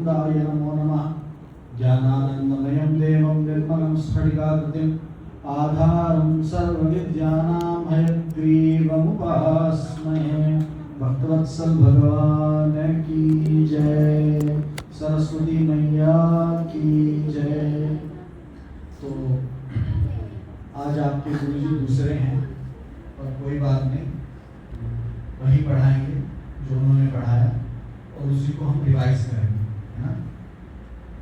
नमो नमः। ज्ञानानन्दमयं देवं निर्मलं स्फटिकाकृतिम् आधारं सर्वविद्यानां हयग्रीवमुपास्महे। भक्तवत्सल भगवान की जय, सरस्वती मैया की जय। तो आज आपके गुरुजी दूसरे हैं और कोई बात नहीं, वही पढ़ाएंगे जो उन्होंने पढ़ाया और उसी को हम रिवाइज करेंगे, है ना।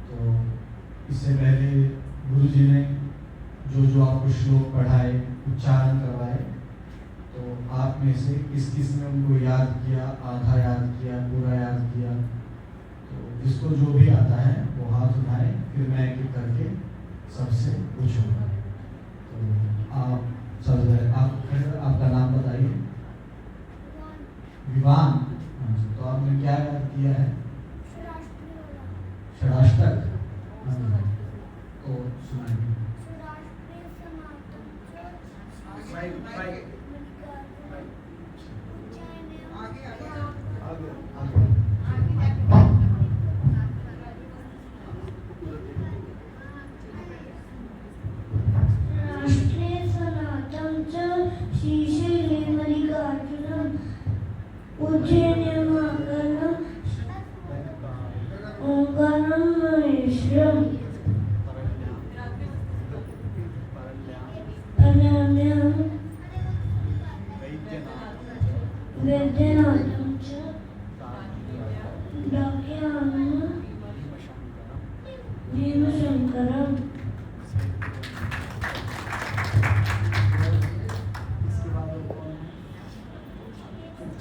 तो इससे पहले गुरुजी ने जो जो आपको श्लोक पढ़ाए, उच्चारण करवाए, तो आप में से किस किस ने उनको याद किया, आधा याद किया, पूरा याद किया? तो जिसको जो भी आता है वो हाथ उठाए, फिर मैं एक एक करके सबसे पूछूंगा। तो आप सब आपका नाम बताइए। विवान। तो आपने क्या याद किया है? षडाष्टक। तो सुनाइए।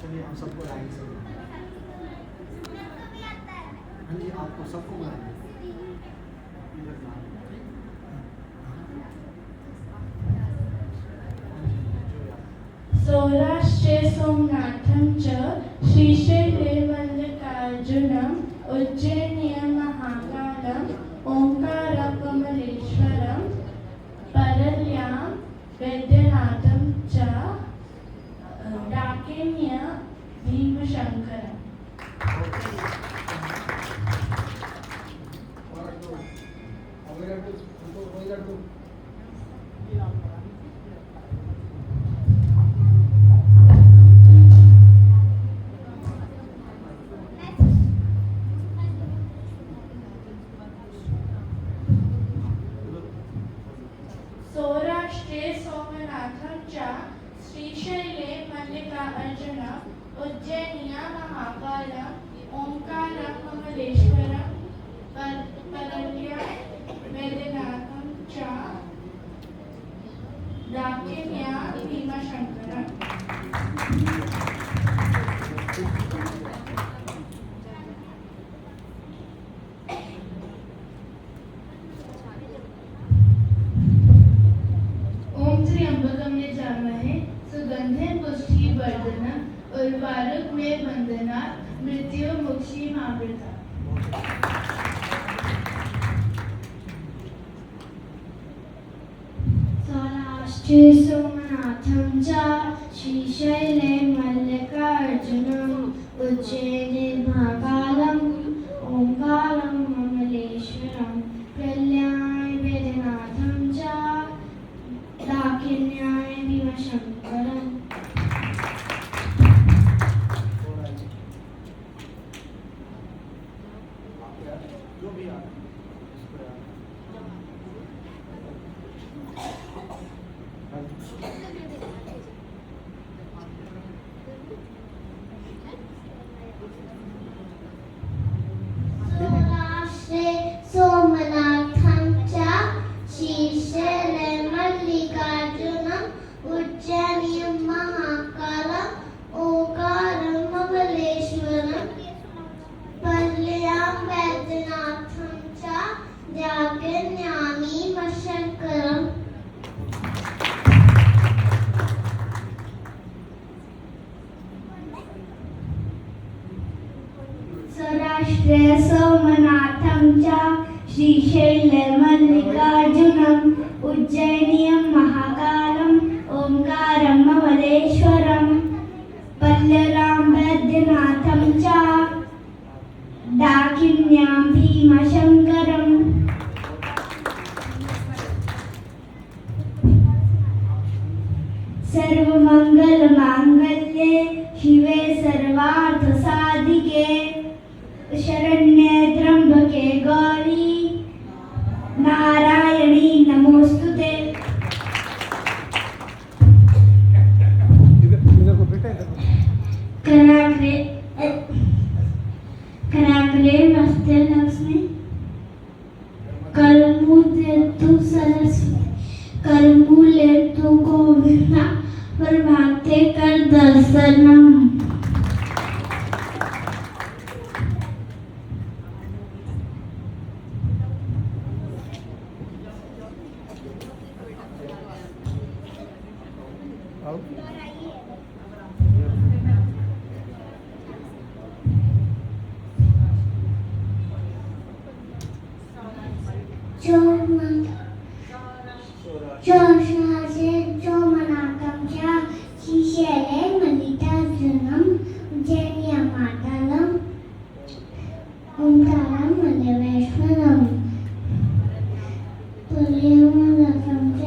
चलिए हम सबको लाइन से आपको सबको सौराष्ट्रे सोमनाथं च श्रीशैले मल्लिकार्जुनम् उज्जैन्यां महाकालम् ओंकारं कमलेश्वरं परल्यां वैद्यनाथं च डाकिन्या भीमशंकरम्। सौराष्ट्रे सोमनाथं च श्रीशैले मल्लिकार्जुनम् उज्जैन्यां महाकालम् ओंकारं कमलेश्वरं परल्यां वैद्यनाथं च डाकिन्या भीमशंकरम्। ओम त्र्यंबकं यजामहे सुगंधिं पुष्टिवर्धनम् उर्वारुक में वंदना मृत्यु मुक्षीमामृता। सौराष्ट्रे सोमनाथं च श्रीशैले मल्लिकार्जुनम् उज्जैने महाकालम् ओंकारं कमलेश्वरं प्रल्याय वैद्यनाथं च डाकिन्याय भीमशंकरम्। सौराष्ट्रे सोमनाथं च श्रीशैले मल्लिकार्जुनम् उज्जैन्यां महाकालम् ओंकारं कमलेश्वरं परल्यां वैद्यनाथं च डाकिन्यां भीमशंकरम्। सौराष्ट्रे सोमनाथं च श्रीशैले मल्लिकार्जुनम् उज्जैन्यां महाकालम् ओंकारं कमलेश्वरं परल्यां वैद्यनाथं च डाकिन्यां भीमशङ्करम् सर्वमङ्गलमाङ्गल्ये शिवे सर्वार्थसाधिके शरण्ये त्र्यम्बके गौरी नारायणी नमोस्तुते। कराग्रे वस्ते लक्ष्मी करमूले तू सरस्वती करमूले तू गोविंदा प्रभाते कर दर्शनम। सोमनाथं च श्रीशैले मल्लिकार्जुनं उज्जैन्यमातलम् ओंकारं मल्लेश्वरम् तुल्यमलकं च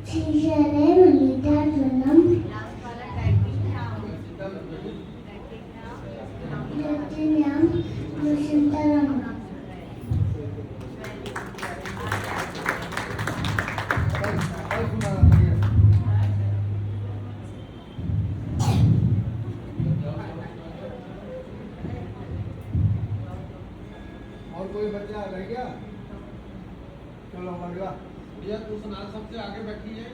श्रीशैले मल्लिकार्जुनं जटिन्यां दुष्यन्तरम्। और कोई बच्चा रह गया? चलो अगला भैया तू सुना सबसे आगे बैठी है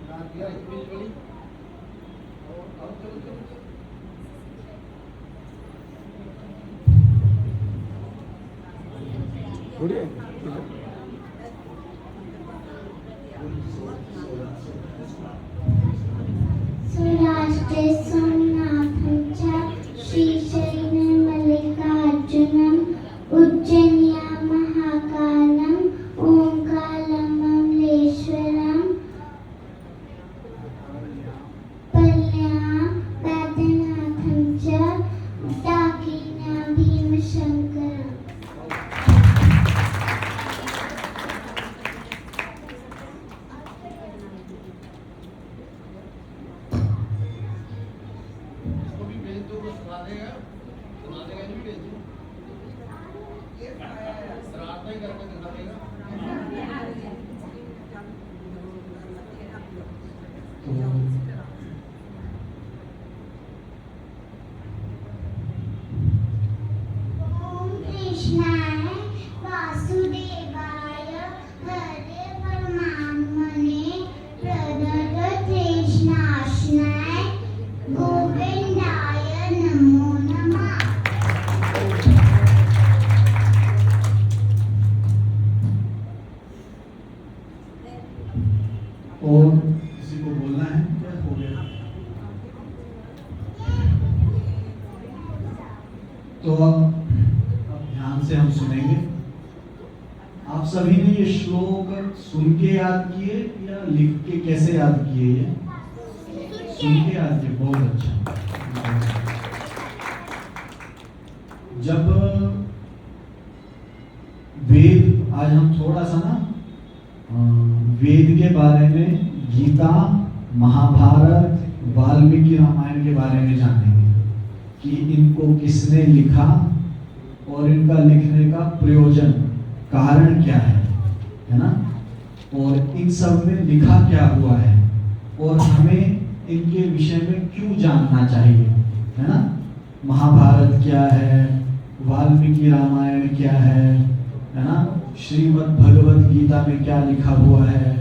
ना दिया बीच वाली और चलो चलो सौराष्ट्रे सोमनाथं च श्रीशैले मल्लिकार्जुनम् उज्जैन्यां महाकालम् ओंकारं मल्लेश्वरम् पल्ल्यां वैद्यनाथं च डाकिन्यां भीमशङ्करम्। इसको भी भेज दो वो सुना देगा नहीं भेज दो शरारत ही करके दिखा देगा। ओम कृष्णाय वासुदेवाय हरे परमात्मने प्रदत्ततृष्णाशनाय गोविंदाय नमो नमः। और किसी को बोलना है क्या हो गया? तो अब ध्यान से हम सुनेंगे। आप सभी ने ये श्लोक सुन के याद किए या लिख के कैसे याद किए? ये सुन के याद किए, बहुत अच्छा। जब वेद, आज हम थोड़ा सा ना वेद के बारे में, गीता, महाभारत, वाल्मीकि रामायण के बारे में जानेंगे कि इनको किसने लिखा और इनका लिखने का प्रयोजन, कारण क्या है ना? और इन सब में लिखा क्या हुआ है और हमें इनके विषय में क्यों जानना चाहिए, है ना? महाभारत क्या है, वाल्मीकि रामायण क्या है ना? श्रीमद् भगवत गीता में क्या लिखा हुआ है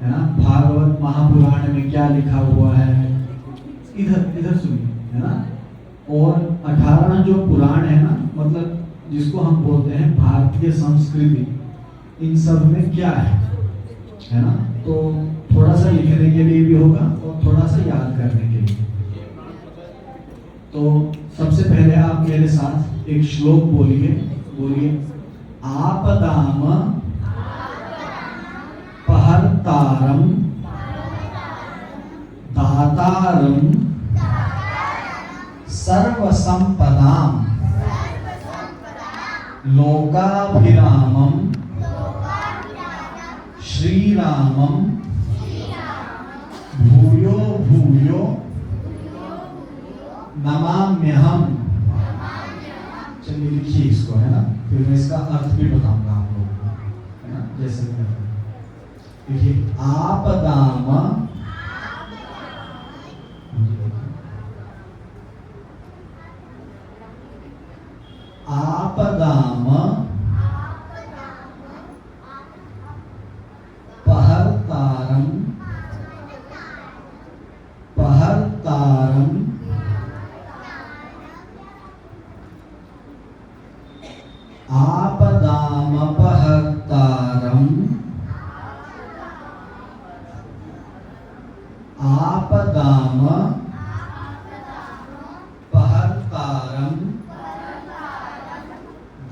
ना? भागवत महापुराण में क्या लिखा हुआ है? इधर इधर सुनिए, है ना? और 18 जो पुराण है ना, मतलब जिसको हम बोलते हैं भारतीय संस्कृति, इन सब में क्या है ना? तो थोड़ा सा लिखने के लिए भी होगा और थोड़ा सा याद करने के लिए। तो सबसे पहले आप मेरे साथ एक श्लोक बोलिए। आपदाम पहर्तारम दातारम सर्वसंपदाम लोकाभिरामं श्रीरामं भूयो भूयो नमाम्यहम। चलिए लिखिए इसको, है ना, फिर मैं इसका अर्थ भी बताऊंगा आप लोगों को, है ना, जैसे मैं देखिए आपदाम, आपदाम पहर्तारम पहर्तारम आपदाम पहर्तारम आपदाम पहर्तारम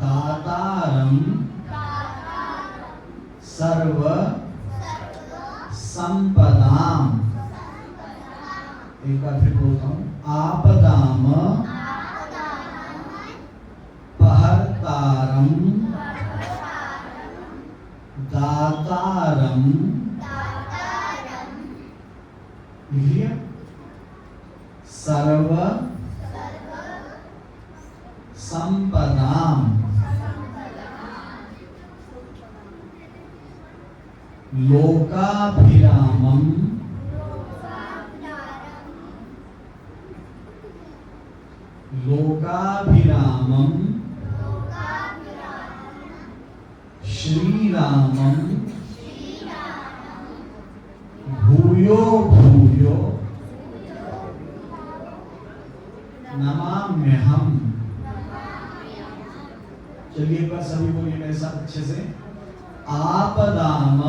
दातारम सर्व संपदाम। एक बार फिर बोलता हूं, आपदाम पहर्तारम दातारम, लिखिए, सर्व संपदाम। लोकाभिरामं लोकाभिरामं श्रीरामं भूयो भूयो नमाम्यहम। चलिए एक बार सभी बोलिए मेरे साथ अच्छे से, आपदाम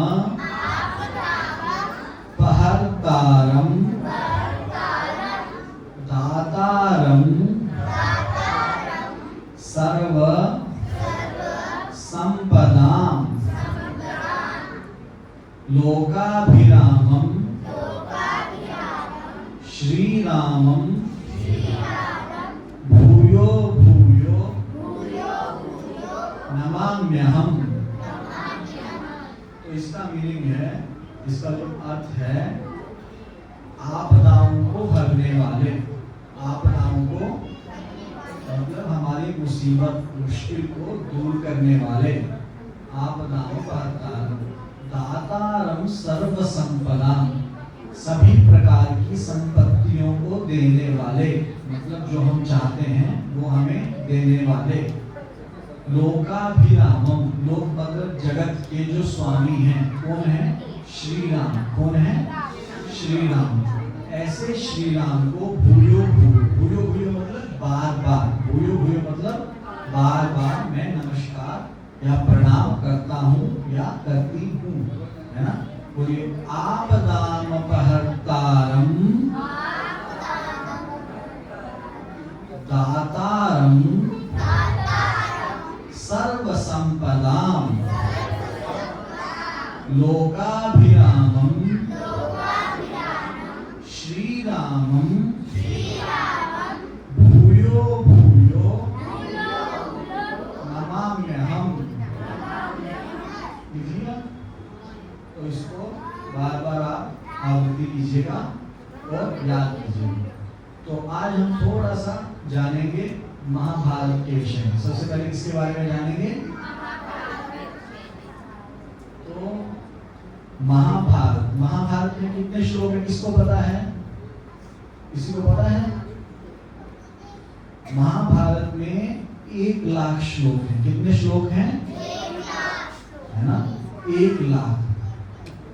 पहर्तारम दातारम सर्व संपदाम लोकाभिरामं श्रीरामं भूयो भूयो नमाम्यहम। तो इसका मीनिंग है, इसका जो अर्थ है, आपदाओं को भरने वाले, आपदाओं को मतलब हमारी मुसीबत मुश्किल को दूर करने वाले, आपदाओं पहर्तारम दातारम सर्व संपदा, सभी प्रकार की संपत्तियों को देने वाले, मतलब जो हम चाहते हैं वो हमें देने वाले। लोकाभिरामम, लोक मतलब जगत के जो स्वामी हैं, कौन है? श्री राम। कौन है? श्री राम। ऐसे श्री राम को भूयो भूयो, भूयो भूयो मतलब बार बार, भूयो भूयो मतलब बार बार मैं नमस्कार या प्रणाम करता हूँ या करती हूँ, है ना। बोलिए, आपदाम पहर्तारम दातारम सर्व संपदाम लोकाभिरामं श्रीरामं भूयो भूयो नमाम्यहम। लिखिए, तो इसको बार बार आप आवृत्ति कीजिएगा और याद कीजिएगा। तो आज हम थोड़ा सा जानेंगे महाभारत के विषय में। सबसे पहले किसके बारे में जानेंगे? तो महाभारत, महाभारत में कितने श्लोक हैं, किसको पता है? किसी को पता है? महाभारत में 1,00,000 श्लोक हैं। कितने श्लोक हैं? 1,00,000, है ना, 1,00,000।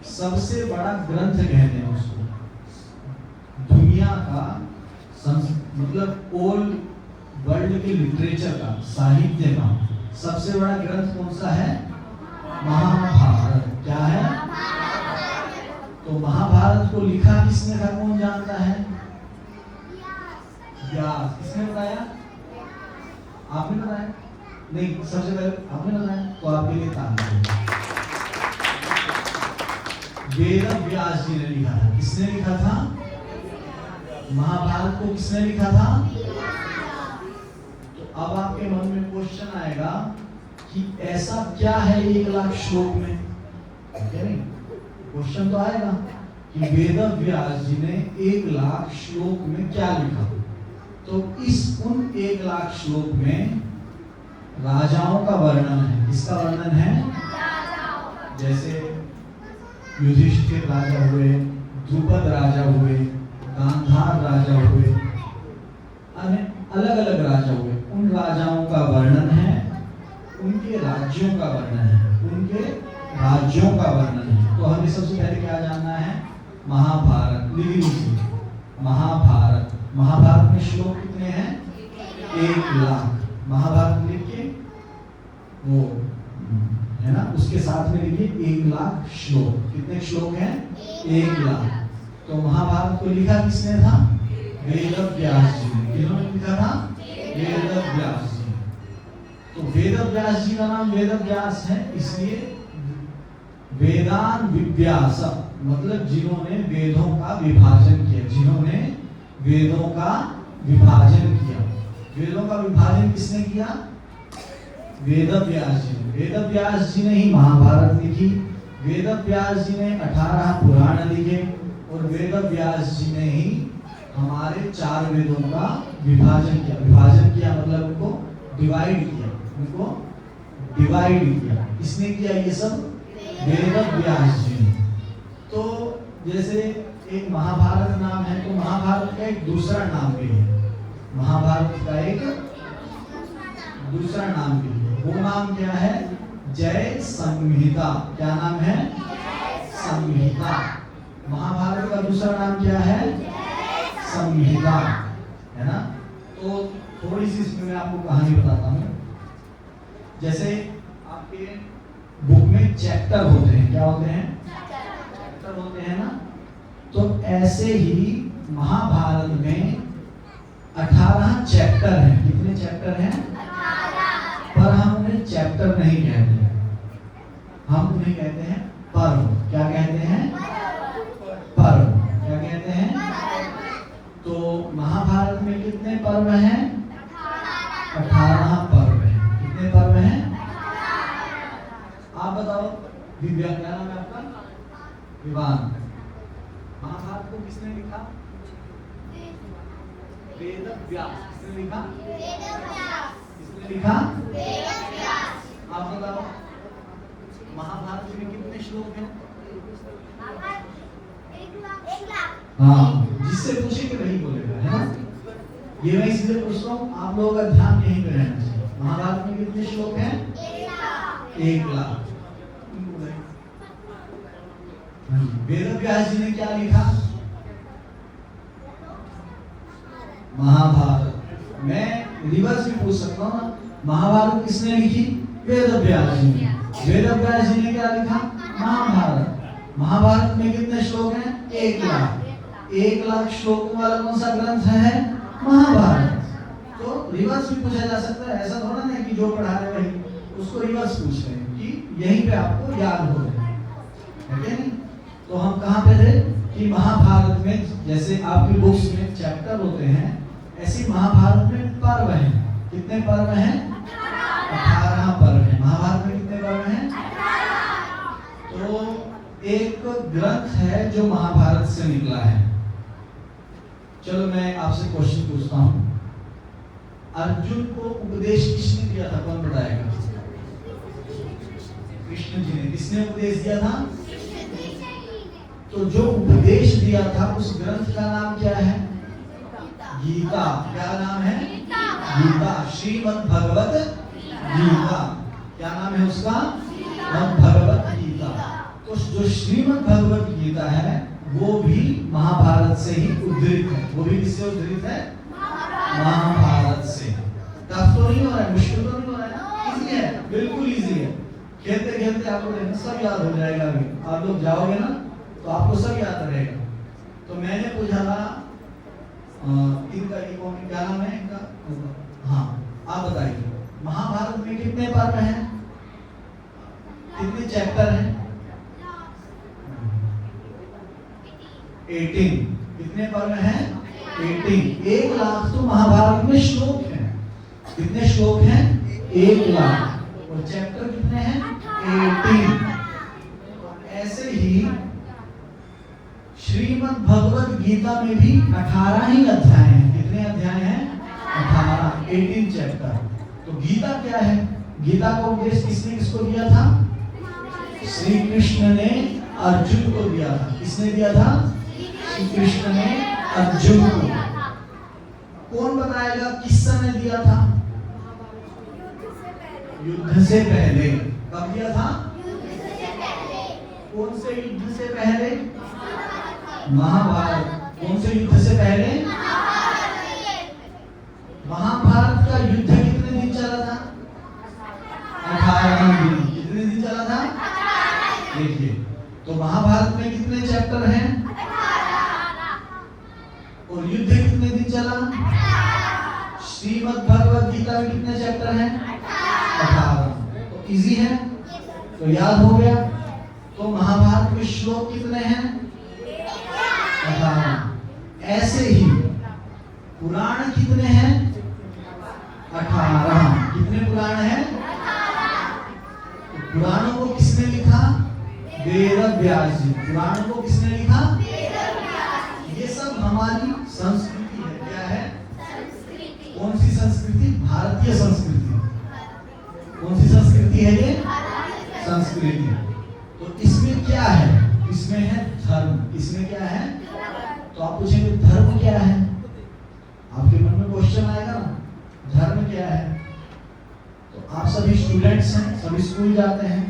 सबसे बड़ा ग्रंथ कहते हैं उसको, दुनिया का मतलब ऑल वर्ल्ड के लिटरेचर का, साहित्य का सबसे बड़ा ग्रंथ कौन सा है? महाभारत। क्या है? तो महाभारत को लिखा किसने था, कौन जानता है? व्यास। किसने बताया? आपने बताया? नहीं, सबसे पहले आपने बताया, तो आपके लिए ताली। वेद व्यास जी ने लिखा था। किसने लिखा था? महाभारत को किसने लिखा था? तो अब आपके मन में क्वेश्चन आएगा, कि ऐसा क्या है 1,00,000 श्लोक में, क्या नहीं, क्वेश्चन तो आएगा कि वेद व्यास जी ने 1,00,000 श्लोक में क्या लिखा। तो उन 1,00,000 श्लोक में राजाओं का वर्णन है। किसका वर्णन है? जैसे युधिष्ठिर राजा हुए, द्रुपद राजा हुए, गांधार राजा हुए, अलग अलग राजा हुए, उन राजाओं का वर्णन है, उनके राज्यों का वर्णन है, उनके राज्यों का वर्णन है। तो हमें सबसे पहले क्या जानना है? महाभारत। लिख लीजिए, महाभारत। महाभारत में श्लोक कितने हैं? 1,00,000। महाभारत लिख के वो है ना, उसके साथ में लिखिए 1,00,000 श्लोक। कितने श्लोक हैं? 1,00,000। तो महाभारत को लिखा किसने था? वेद व्यास जी ने। किन्होंने लिखा था? वेद व्यास जी। तो वेद व्यास जी का नाम वेद व्यास है, इसलिए वेदान विव्यास, मतलब जिन्होंने वेदों का विभाजन किया, जिन्होंने वेदों का विभाजन किया। वेदों का विभाजन किसने किया? वेद व्यास जी ने। वेद व्यास जी ने ही महाभारत लिखी, वेद व्यास जी ने 18 पुराण लिखे, और वेद व्यास जी ने ही हमारे 4 वेदों का विभाजन किया। विभाजन किया मतलब उनको डिवाइड किया, उनको डिवाइड किया। किसने किया ये सब? वेद व्यास जी ने। तो जैसे एक महाभारत नाम है, तो महाभारत का एक दूसरा नाम भी है। महाभारत का एक दूसरा नाम भी है। वो नाम क्या है? जय संहिता। क्या नाम है? संहिता। महाभारत का दूसरा नाम क्या है? संहिता, है ना। तो थोड़ी सी इसमें मैं आपको कहानी बताता हूँ। जैसे आपके बुक में चैप्टर होते हैं, क्या होते हैं? चैप्टर होते हैं ना। तो ऐसे ही महाभारत में 18 चैप्टर हैं। कितने चैप्टर हैं? 18। पर हम उन्हें चैप्टर नहीं कहते, हम उन्हें कहते हैं पर्व। क्या कहते हैं? पर्व। क्या कहते हैं? तो महाभारत में कितने पर्व हैं? 18 पर्व हैं। कितने पर्व हैं? आप बताओ। दिव्या, क्या नाम है आपका? विवान। महाभारत को किसने लिखा? वेद व्यास। किसने लिखा? किसने लिखा? आप बताओ, महाभारत में कितने श्लोक हैं? 1,00,000। हाँ, जिससे पूछेंगे वही बोलेगा, है ना। ये मैं इसलिए पूछ रहा हूँ, आप लोगों का ध्यान यहीं पे रहना चाहिए। महाभारत में कितने श्लोक हैं? 1,00,000। वेद व्यास जी ने क्या लिखा? महाभारत। मैं रिवर्स भी पूछ सकता हूँ ना, महाभारत किसने लिखी? वेद व्यास जी ने। वेद व्यास जी ने क्या लिखा? महाभारत। महाभारत में कितने श्लोक हैं? 1,00,000। 1,00,000 श्लोकों वाला कौन सा ग्रंथ है? महाभारत। तो रिवर्स भी पूछा जा सकता है। ऐसा थोड़ा नहीं कि जो पढ़ा रहे वही, उसको रिवर्स पूछ रहे हैं कि यहीं पे आपको याद हो जाए, है क्या नहीं। तो हम कहाँ पे थे कि महाभारत में जैसे आपकी बुक्स में चैप्टर होते हैं, ऐसी महाभारत में पर्व हैं। कितने पर्व हैं? 18 पर्व हैं। महाभारत में कितने पर्व हैं? 18। तो एक ग्रंथ है जो महाभारत से निकला है। चलो मैं आपसे क्वेश्चन पूछता हूँ, अर्जुन को उपदेश किसने दिया था? कौन बताएगा? कृष्ण जी ने। किसने उपदेश दिया था? तो जो उपदेश दिया था उस ग्रंथ का नाम क्या है? गीता। क्या नाम है? गीता। श्रीमद् भगवत गीता। क्या नाम है उसका? भगवत गीता। तो जो श्रीमद् भगवत गीता है वो भी महाभारत से ही उद्धृत है। वो भी किससे उद्धृत है? महाभारत से। टफ तो नहीं हो रहा है, मुश्किल तो नहीं हो रहा है, इजी है, बिल्कुल इजी है। खेलते खेलते आपको सब याद हो जाएगा। अभी आप लोग जाओगे ना तो आपको सब याद रहेगा। तो मैंने पूछा था इनका क्या नाम है इनका? हाँ, आप बताइए महाभारत में कितने पर्व हैं? कितने चैप्टर हैं? 18। कितने पर्व हैं? 18। 1,00,000 तो महाभारत में श्लोक हैं। कितने श्लोक हैं? 1,00,000। और चैप्टर कितने हैं? 18। ऐसे ही श्रीमद् भगवत गीता में भी 18 ही अध्याय हैं। कितने अध्याय हैं? 18, 18 चैप्टर। तो गीता क्या है? गीता का उपदेश किसने किसको दिया था? श्री कृष्ण ने अर्जुन को दिया था। किसने दिया था? श्री कृष्ण ने अर्जुन को। कौन बताएगा किस समय दिया था? युद्ध से पहले। कब दिया था? कौन से युद्ध से पहले? महाभारत। कौन से युद्ध से पहले? महाभारत का युद्ध कितने दिन चला था? 18 दिन। कितने दिन चला था? देखिए, तो महाभारत में कितने चैप्टर हैं? और युद्ध कितने दिन चला? श्रीमद् भगवत गीता में कितने चैप्टर हैं? 18। तो इजी है, तो याद हो गया। तो महाभारत में श्लोक कितने हैं? 18। ऐसे ही पुराण कितने हैं? 18। कितने पुराण हैं? तो पुराणों को किसने लिखा? वेद व्यास जी। पुराणों को किसने लिखा? ये सब हमारी संस्कृति है। क्या है? कौन सी संस्कृति? भारतीय संस्कृति। कौन सी संस्कृति है ये? संस्कृति। तो इसमें क्या है? इसमें है धर्म। इसमें क्या है? तो आप पूछेंगे धर्म क्या है? आपके मन में क्वेश्चन आएगा ना, धर्म क्या है? तो आप सभी स्टूडेंट्स हैं, सभी स्कूल जाते हैं,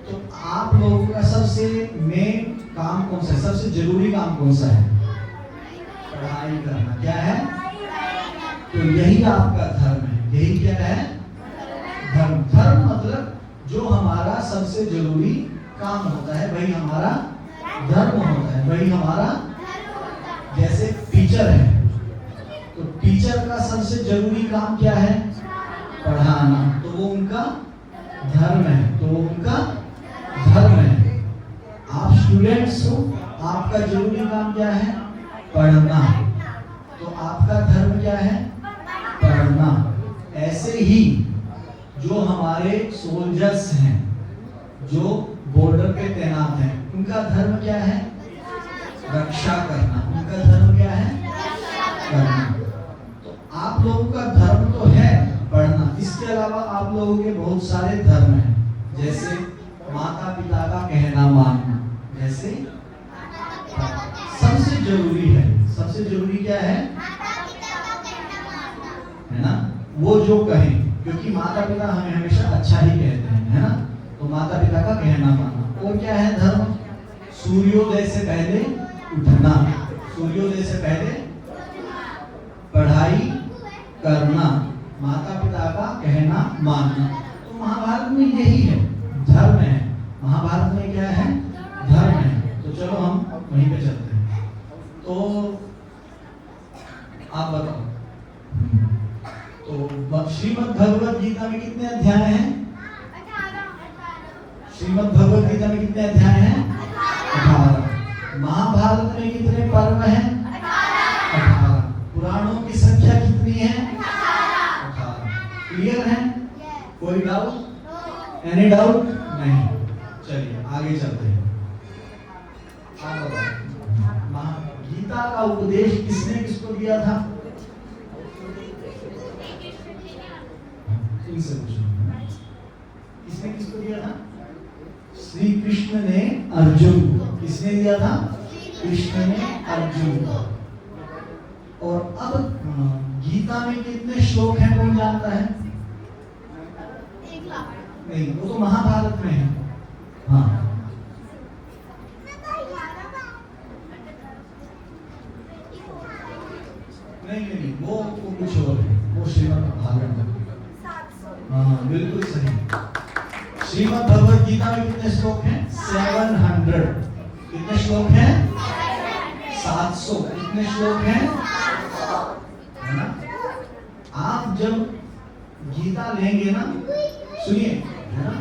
तो आप लोगों का सबसे मेन काम कौन सा है? सबसे जरूरी काम कौन सा है? पढ़ाई करना। क्या है? तो यही आपका धर्म है। यही क्या है? धर्म। धर्म मतलब जो हमारा सबसे जरूरी काम होता है वही हमारा धर्म होता है। वही हमारा, जैसे टीचर है, तो टीचर का सबसे जरूरी काम क्या है? पढ़ाना। तो वो उनका धर्म है। तो वो उनका धर्म है। आप स्टूडेंट्स हो, आपका जरूरी काम क्या है? पढ़ना। तो आपका धर्म क्या है? पढ़ना। ऐसे ही जो हमारे सोल्जर्स हैं, जो बॉर्डर पे तैनात हैं, उनका धर्म क्या है? रक्षा करना। उनका धर्म क्या है? करना। तो आप लोगों का धर्म तो है पढ़ना। इसके अलावा आप लोगों के बहुत सारे धर्म हैं, जैसे माता पिता का कहना मानना। जैसे सबसे जरूरी है, सबसे जरूरी क्या है ना? वो जो कहें, क्योंकि माता पिता हमें हमेशा अच्छा ही कहते हैं, है ना? तो माता पिता का कहना मानना। और क्या है धर्म? सूर्योदय से पहले उठना। सूर्योदय से पहले पढ़ाई करना। माता पिता का कहना मानना। तो महाभारत में यही है, धर्म है। महाभारत में क्या है? धर्म है। तो चलो हम वहीं पे चलते हैं। तो आप बताओ, तो श्रीमद् भगवत गीता में कितने अध्याय हैं? श्रीमद् भगवत गीता में कितने अध्याय हैं? 18। महाभारत में कितने पर्व हैं? 18। पुराणों की संख्या कितनी है? 18। क्लियर है? कोई डाउट? Any doubt? नहीं। चलिए आगे चलते हैं। आप बताओ, गीता का उपदेश किसने किसको दिया था? इनसे पूछो, किसने किसको दिया था? श्री कृष्ण ने अर्जुन को। किसने दिया था? कृष्ण ने अर्जुन को। और अब गीता में कितने श्लोक हैं कौन जानता है? नहीं, वो तो महाभारत में है। हाँ, नहीं, वो कुछ और है, वो श्रीमद् भागवत में। हाँ, बिल्कुल सही। श्रीमद् भगवत गीता में कितने श्लोक हैं? 700। कितने श्लोक हैं? 700। कितने श्लोक हैं? है ना? आप जब गीता लेंगे ना, सुनिए, है ना?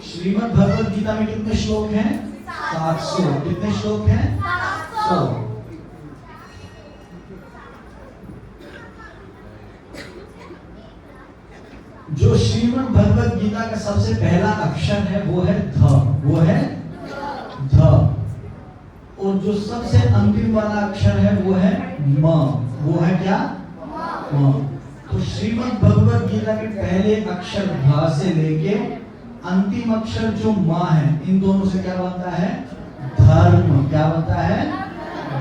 श्रीमद् भगवत गीता में कितने श्लोक हैं? 700। कितने श्लोक हैं? 100। जो श्रीमद् भगवत गीता का सबसे पहला अक्षर है वो है ध, वो है ध। और जो सबसे अंतिम वाला अक्षर है वो है म, वो है क्या? म। तो श्रीमद् भगवत गीता के पहले अक्षर ध से लेके अंतिम अक्षर जो म है, इन दोनों से क्या बनता है? धर्म। क्या बनता है?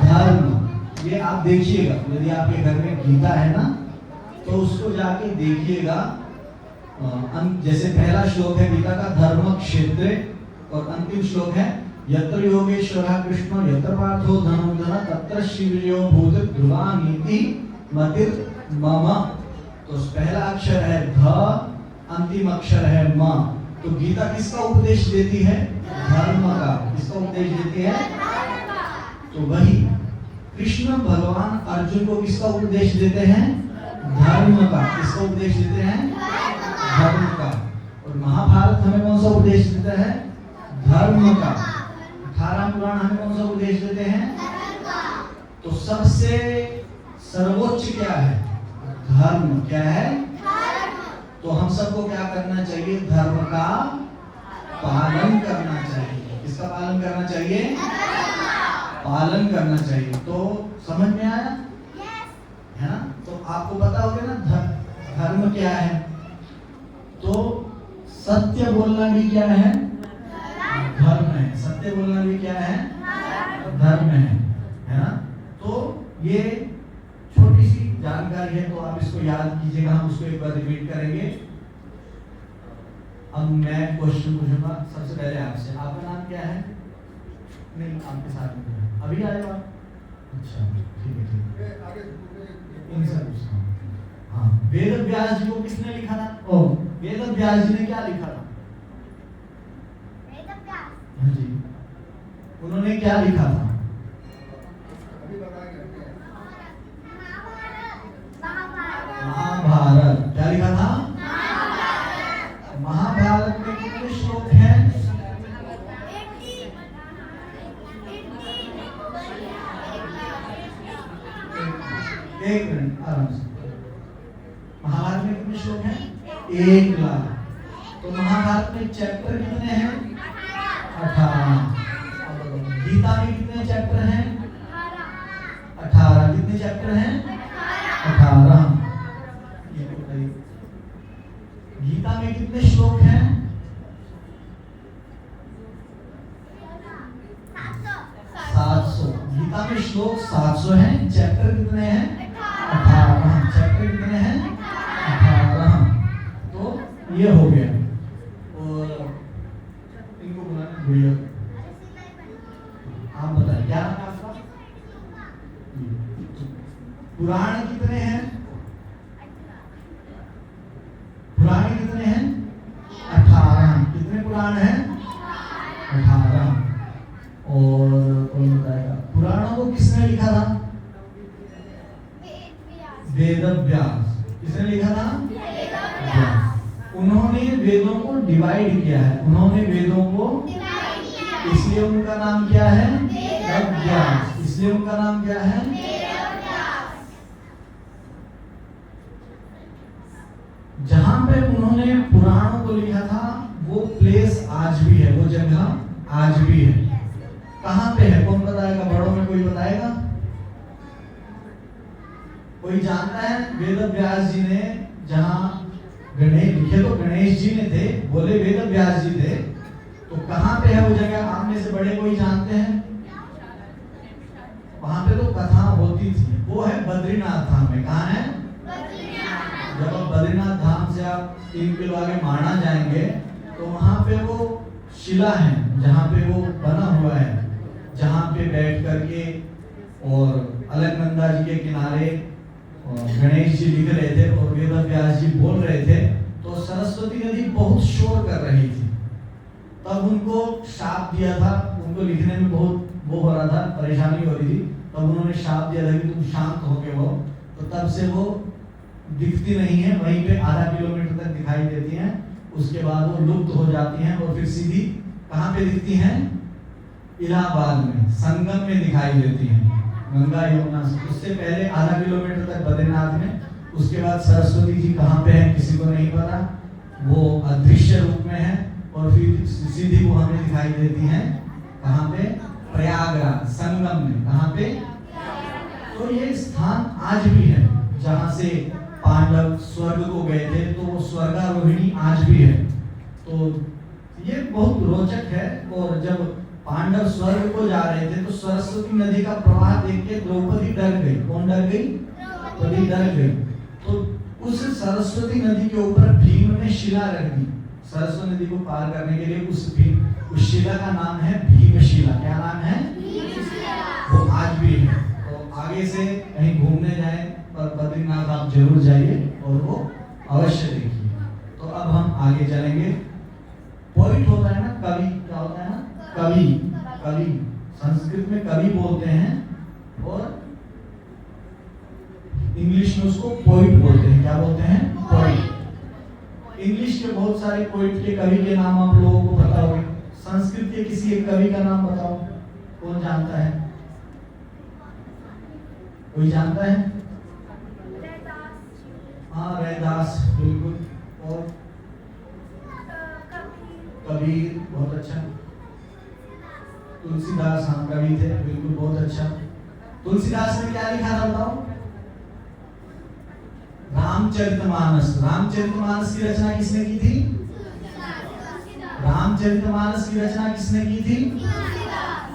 धर्म। ये आप देखिएगा, यदि आपके घर में गीता है ना तो उसको जाके देखिएगा। जैसे पहला श्लोक है गीता का धर्म क्षेत्रे, और अंतिम श्लोक है यत्र योगेश्वरः कृष्णो यत्र पार्थो धनुर्धर तत्र शिवयो भूत ध्रुवानीति मतिर् मम। तो पहला अक्षर है ध, अंतिम अक्षर है म। तो गीता किसका उपदेश देती है? धर्म का। किसका उपदेश देती है? तो वही कृष्ण भगवान अर्जुन को किसका उपदेश देते हैं? धर्म का। किसका उपदेश देते हैं? धर्म का। और महाभारत हमें कौन सा उपदेश देता है? धर्म का। 18 पुराण हमें कौन सा उपदेश देते हैं? तो सबसे सर्वोच्च क्या है? धर्म। क्या है? तो हम सबको क्या करना चाहिए? धर्म का पालन करना चाहिए। किसका पालन करना चाहिए? पालन करना चाहिए। तो समझ में आया है ना? तो आपको पता होगा ना धर्म क्या है। तो सत्य बोलना भी क्या है? धर्म है। सत्य बोलना भी क्या है? धर्म है ना? तो ये छोटी सी जानकारी है, तो आप इसको याद कीजिएगा। हम उसको एक बार रिपीट करेंगे। अब मैं क्वेश्चन पूछूंगा सबसे पहले आपसे। आपका नाम क्या है? नहीं, आपके साथ में अभी आएगा। अच्छा, ठीक है, ठीक है। इनसे पूछता हूँ। हाँ, वेद व्यास जी को किसने लिखा था? ओ, वेद व्यास जी ने क्या लिखा था? हाँ जी, उन्होंने क्या लिखा था? महाभारत। क्या लिखा था? महाभारत में कितने श्लोक हैं? एक मिनट, आराम से। महाभारत में कितने श्लोक हैं? 1 लाख। तो महाभारत में चैप्टर कितने हैं? 18। गीता में कितने चैप्टर हैं? 18। कितने चैप्टर हैं? 18। गीता में कितने श्लोक हैं? 700। गीता में श्लोक 700 हैं। चैप्टर कितने हैं? 18। चैप्टर कितने हैं? 18। तो ये हो गया। और इनको बुलाना भैया, आप बताइए क्या नाम है आपका? पुराण कितने हैं? पुराण कितने हैं? 18। कितने पुराण हैं? 18। और कौन बताएगा पुराणों को किसने लिखा था? वेद व्यास। किसने लिखा था? व्यास। उन्होंने वेदों को डिवाइड किया है। उन्होंने वेदों को, इसलिए उनका नाम क्या है? वेद व्यास। इसलिए उनका नाम क्या है? जहां पे उन्होंने पुराणों को लिखा था वो प्लेस आज भी है, वो जगह आज भी है। कहां पे है? कौन बताएगा? बड़ों में कोई बताएगा? कोई जानता है? वेद व्यास जी ने जहां गणेश लिखे तो गणेश जी ने थे, बोले वेद व्यास जी थे, तो कहां पे है वो जगह? आप में से बड़े कोई जानते हैं? वहां पे तो कथा होती थी, वो है बद्रीनाथ धाम में। कहां है? जब आप बद्रीनाथ धाम से आप 3 किलो आगे माणा जाएंगे तो वहां पे वो शिला है जहाँ पे वो बना हुआ है, जहाँ पे बैठ करके और अलकनंदा जी के किनारे गणेश जी लिख रहे थे और वेद व्यास जी बोल रहे थे, तो सरस्वती नदी बहुत शोर कर रही थी। तब उनको शाप दिया था, उनको लिखने में बहुत वो हो रहा था, परेशानी हो रही थी। तब उन्होंने शाप दिया था कि तुम शांत हो गए हो। तो तब से वो दिखती नहीं है, वहीं पे आधा किलोमीटर तक दिखाई देती हैं, उसके बाद वो लुप्त हो जाती हैं और फिर सीधी कहाँ पे दिखती हैं? इलाहाबाद में संगम में दिखाई देती हैं, गंगा यमुना से। उससे पहले आधा किलोमीटर तक बद्रीनाथ में, उसके बाद सरस्वती जी कहाँ पे हैं किसी को नहीं पता। वो अदृश्य रूप में है, और फिर सीधी वो हमें दिखाई देती हैं कहाँ पे? प्रयागराज संगम में। कहाँ पे? तो ये स्थान आज भी है जहाँ से पांडव स्वर्ग को गए थे, तो वो स्वर्गारोहिणी आज भी है। तो ये बहुत रोचक है। और जब पांडव स्वर्ग को जा रहे थे तो सरस्वती नदी का प्रवाह देख के द्रौपदी डर गई। कौन डर गई? द्रौपदी डर गई। तो उस सरस्वती नदी के ऊपर भीम ने शिला रख दी। सरस्वती नदी को पार करने के लिए उस शिला का नाम है भीमशिला। क्या नाम है? वो आज भी है। तो आगे से कहीं घूमने जाए पर बद्रीनाथ आप जरूर जाइए और वो अवश्य देखिए। तो अब हम आगे चलेंगे। पोइट होता है ना, कवि। क्या होता है ना? कवि। कवि संस्कृत में कवि बोलते हैं और इंग्लिश में उसको पोइट बोलते हैं। क्या बोलते हैं? पोइट। इंग्लिश के बहुत सारे पोइट के कवि के नाम आप लोगों को पता होंगे। संस्कृत के किसी एक कवि का नाम बताओ, कौन जानता है? कोई जानता है? हाँ, रैदास, बिल्कुल। और कबीर, बहुत अच्छा। तुलसीदास, हाँ कवि थे, बिल्कुल, बहुत अच्छा। तुलसीदास ने क्या लिखा था बताओ? रामचरितमानस। रामचरितमानस की रचना किसने की थी? रामचरितमानस की रचना किसने की थी?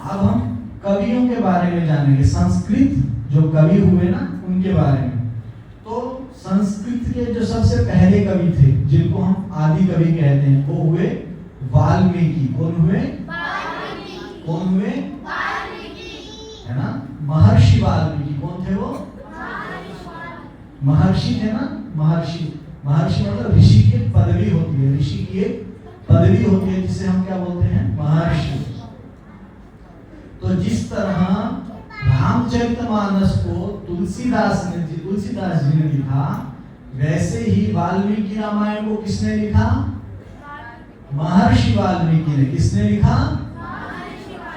अब हम कवियों के बारे में जानेंगे। संस्कृत जो कवि हुए ना, उनके बारे में। तो संस्कृत के जो सबसे पहले कवि थे, जिनको हम आदि कवि कहते हैं, वो हुए वाल्मीकि। कौन हुए? कौन हुए? है ना, महर्षि वाल्मीकि। कौन थे वो? महर्षि थे ना, महर्षि। महर्षि मतलब ऋषि की पदवी होती है। ऋषि की एक पदवी होती है जिसे हम क्या बोलते हैं? महर्षि। तो जिस तरह रामचरितमानस को तुलसीदास जी ने लिखा, वैसे ही वाल्मीकि रामायण को किसने लिखा? महर्षि वाल्मीकि ने। किसने लिखा?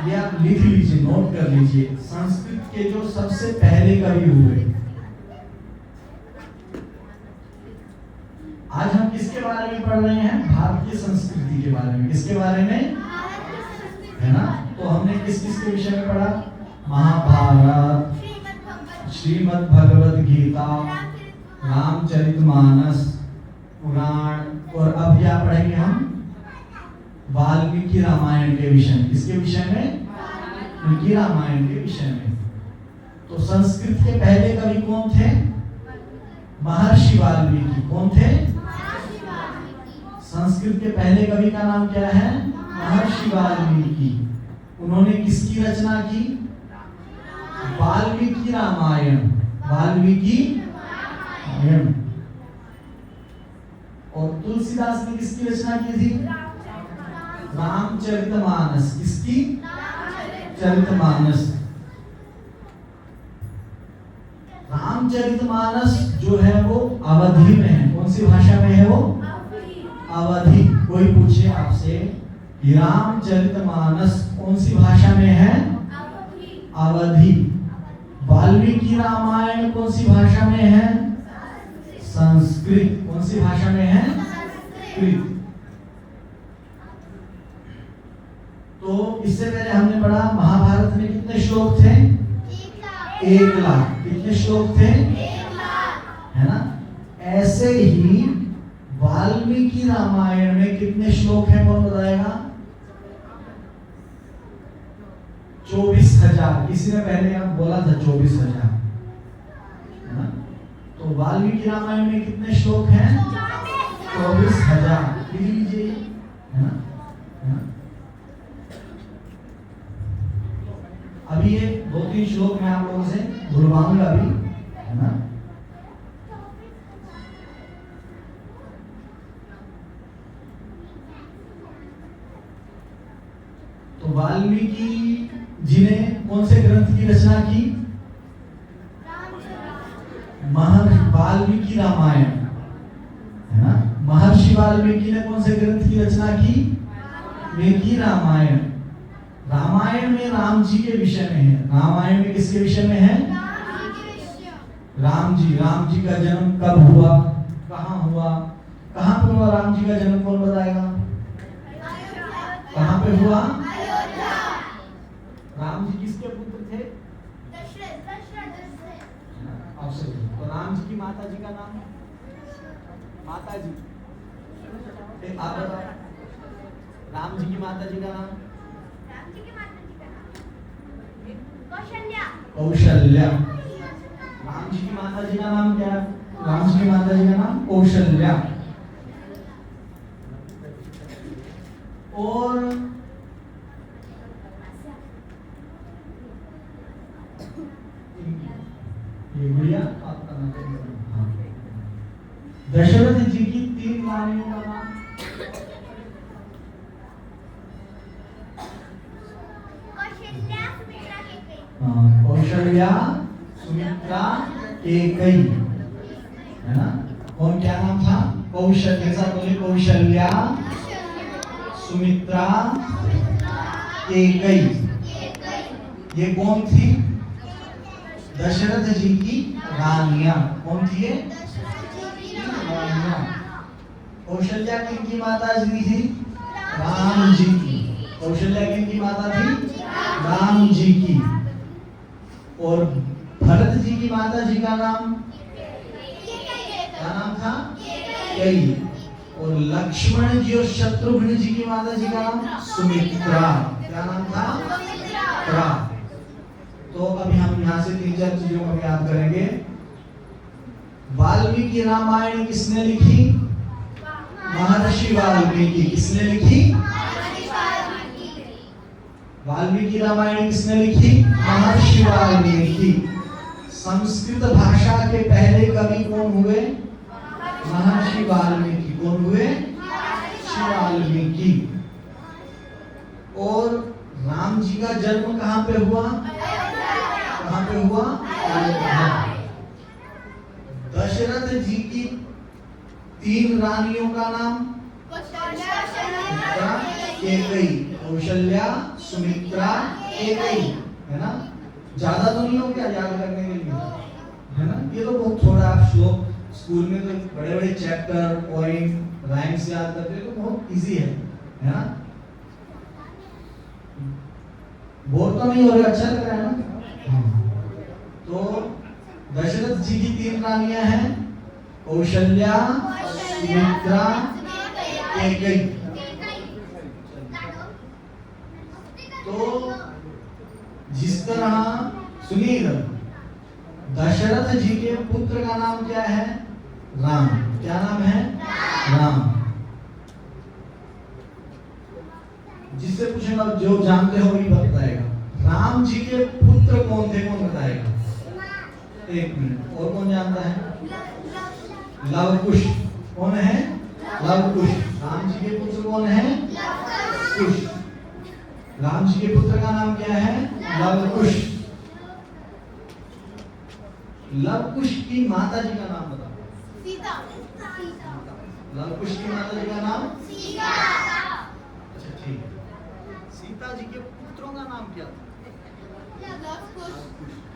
ये आप लिख लीजिए, नोट कर लीजिए। संस्कृत के जो सबसे पहले कवि हुए। आज हम किसके बारे में पढ़ रहे हैं? भारतीय संस्कृति के बारे में। किसके बारे में? है ना। तो हमने किस किस के विषय में पढ़ा? महाभारत, श्रीमद् भगवद गीता, रामचरितमानस, पुराण, और अब क्या पढ़ेंगे हम? वाल्मीकि रामायण के विषय में। किसके विषय में? वाल्मीकि रामायण के विषय में। तो संस्कृत के पहले कवि कौन थे? महर्षि वाल्मीकि। कौन थे? संस्कृत के पहले कवि का नाम क्या है? महर्षि वाल्मीकि। उन्होंने किसकी रचना की? वाल्मीकि रामायण। वाल्मीकि रामायण। और तुलसीदास ने किसकी रचना की थी? रामचरितमानस। किसकी? चरितमानस। रामचरितमानस जो है वो अवधी में है। कौन सी भाषा में है वो? अवधी। कोई पूछे आपसे कि रामचरितमानस कौन सी भाषा में है? अवधी। वाल्मीकि रामायण कौन सी भाषा में है? संस्कृत। कौन सी भाषा में है? संस्कृत। तो इससे पहले हमने पढ़ा महाभारत में कितने श्लोक थे? 1 लाख। कितने श्लोक थे? 1 लाख। है ना। ऐसे ही वाल्मीकि रामायण में कितने श्लोक हैं? कौन बताएगा? 24,000। किसी ने पहले आप बोला था 24,000, है ना। तो वाल्मीकि रामायण में कितने श्लोक हैं? 24,000। लिख लीजिए, है ना। अभी ये 2-3 श्लोक मैं आप लोगों से बुलवाऊंगा अभी, है ना। तो वाल्मीकि जी ने कौन से ग्रंथ की रचना की? वाल्मीकि रामायण, है ना। महर्षि वाल्मीकि ने कौन से ग्रंथ की रचना की? वाल्मीकि रामायण। रामायण में राम जी के विषय में है। रामायण में किसके विषय में है? राम जी। राम जी का जन्म कब हुआ, कहाँ हुआ, कहाँ पर हुआ राम जी का जन्म, कौन बताएगा? कहाँ पे हुआ? राम जी किसके पुत्र थे? आपसे तो राम जी की माता जी का नाम? माता जी आप बताओ, राम जी की माता जी का नाम? कौशल्या। राम जी की माता जी का नाम क्या है? राम जी की माता जी का नाम कौशल्या। और ये गुड़िया आपका नाम? हाँ। दशरथ जी की 3 रानियों का नाम? कौशल्या, सुमित्रा, कैकेयी, है ना? कौन क्या नाम था? कौशल्या, बोले कौशल्या, सुमित्रा, कैकेयी। ये कौन थी? दशरथ जी की रानियां। कौन थी ये? रानियां। कौशल्या किनकी माता जी थी? राम जी की। कौशल्या किनकी माता थी? राम जी की। और भरत जी की माता जी का नाम क्या नाम था? कैकेयी। और लक्ष्मण जी और शत्रुघ्न जी की माता जी का नाम सुमित्रा। क्या नाम था? सुमित्रा। तो अभी हम यहाँ से 3-4 चीजों को याद करेंगे। वाल्मीकि रामायण किसने लिखी? महर्षि वाल्मीकि। किसने लिखी? वाल्मीकि रामायण किसने लिखी? महर्षि वाल्मीकि। संस्कृत भाषा के पहले कवि कौन हुए? महर्षि वाल्मीकि। कौन हुए? महर्षि वाल्मीकि। और राम जी का जन्म कहाँ पे हुआ? कहाँ पे हुआ? अयोध्या। दशरथ जी की 3 रानियों का नाम? कैकेयी, कौशल्या, सुमित्रा, कैकेयी, है ना? ज्यादा तो नहीं हो क्या याद करने के लिए, है ना? ये तो बहुत थोड़ा आप श्लोक स्कूल में तो बड़े-बड़े चैप्टर, पॉइंट, राइम्स याद करते हैं तो बहुत इजी है ना? बोर तो नहीं हो रहे? अच्छा लग रहा है ना? तो दशरथ जी की 3 रानियां हैं, कौशल्या, सुमित्रा, कैकेयी। तो जिस तरह सुनिए, दशरथ जी के पुत्र का नाम क्या है? राम। क्या नाम है? राम। जिससे पूछेगा जो जानते हो वही बताएगा। राम जी के पुत्र कौन थे? कौन बताएगा? 1 मिनट। और कौन जानता है? लवकुश। कौन है? लवकुश। राम जी के पुत्र कौन है? कुश। राम जी के पुत्र का नाम क्या है? लवकुश। लवकुश की माता जी का नाम बताओ। सीता। लवकुश की माता जी का नाम? सीता। अच्छा ठीक है। सीता जी के पुत्रों का नाम क्या था?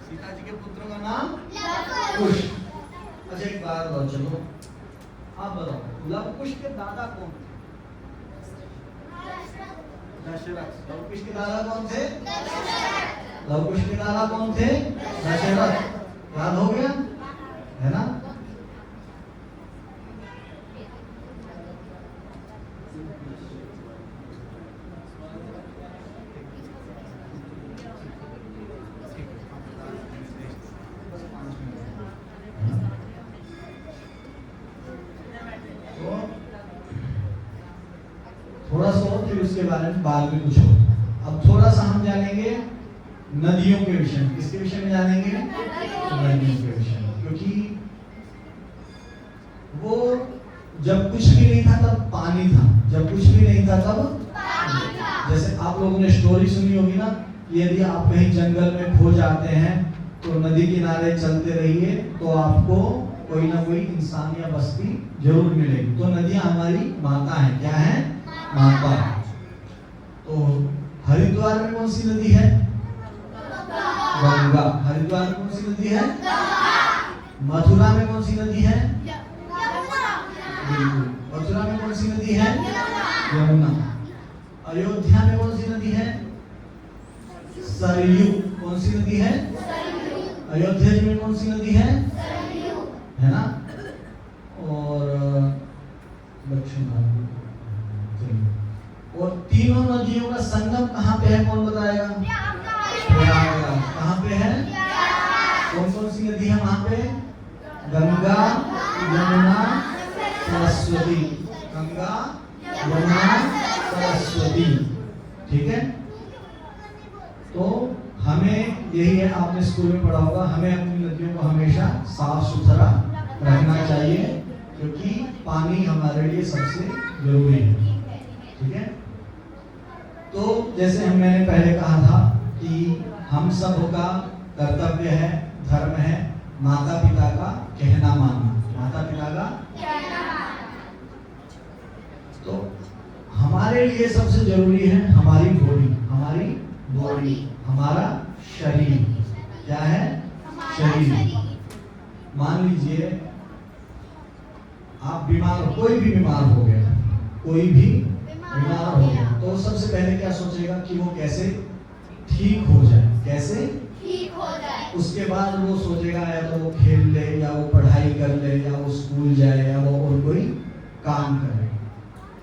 सीता जी के पुत्रों का नाम? लवकुश। अच्छा एक बात बताओ, चलो आप बताओ, लवकुश के दादा कौन थे? दशरथ। लवकुश के दादा कौन थे? दशरथ। लवकुश के दादा कौन थे? दशरथ। याद हो गया, है ना? थोड़ा सा और फिर उसके बारे में बाद में कुछ हो। अब थोड़ा सा हम जानेंगे नदियों के विषय में। किसके विषय में जानेंगे? नदियों के विषय में। क्योंकि वो जब कुछ भी नहीं था तब पानी था, जब कुछ भी नहीं था तब पानी था। जैसे आप लोगों ने स्टोरी सुनी होगी ना, यदि आप कहीं जंगल में खो जाते हैं तो नदी किनारे चलते रहिए तो आपको कोई ना कोई इंसान या बस्ती जरूर मिलेगी। तो नदियां हमारी माता है। क्या है? माता। तो हरिद्वार में कौन सी नदी है? गंगा। हरिद्वार में कौन सी नदी है? मथुरा में कौन सी नदी है? बिल्कुल। और यमुना। अयोध्या में कौन सी नदी है? सरयू। कौन सी नदी है? अयोध्या जी में कौन सी नदी है? है ना। और दक्षिण भारत, और तीनों नदियों का संगम कहाँ पे है? कौन बताएगा? प्रयागराज। कहाँ पे है? कौन कौन सी नदी है वहां पे? गंगा, यमुना, सरस्वती। गंगा, यमुना, सरस्वती। ठीक है। तो हमें यही है, आपने स्कूल में पढ़ा होगा, हमें अपनी नदियों को हमेशा साफ सुथरा रखना चाहिए, क्योंकि पानी हमारे लिए सबसे जरूरी है। ठीक है। तो जैसे मैंने पहले कहा था कि हम सब का कर्तव्य है, धर्म है, माता पिता का कहना मानना। माता पिता का तो हमारे लिए सबसे जरूरी है हमारी बॉडी। हमारी बॉडी, हमारा शरीर। क्या है? शरीर। मान लीजिए आप बीमार, कोई भी बीमार हो गया, कोई भी बीमार हो गया, तो सबसे पहले क्या सोचेगा कि वो कैसे ठीक हो जाए, कैसे ठीक हो जाए। उसके बाद वो सोचेगा या तो वो खेल ले, या वो पढ़ाई कर ले, या वो स्कूल जाए, या वो और कोई काम करे।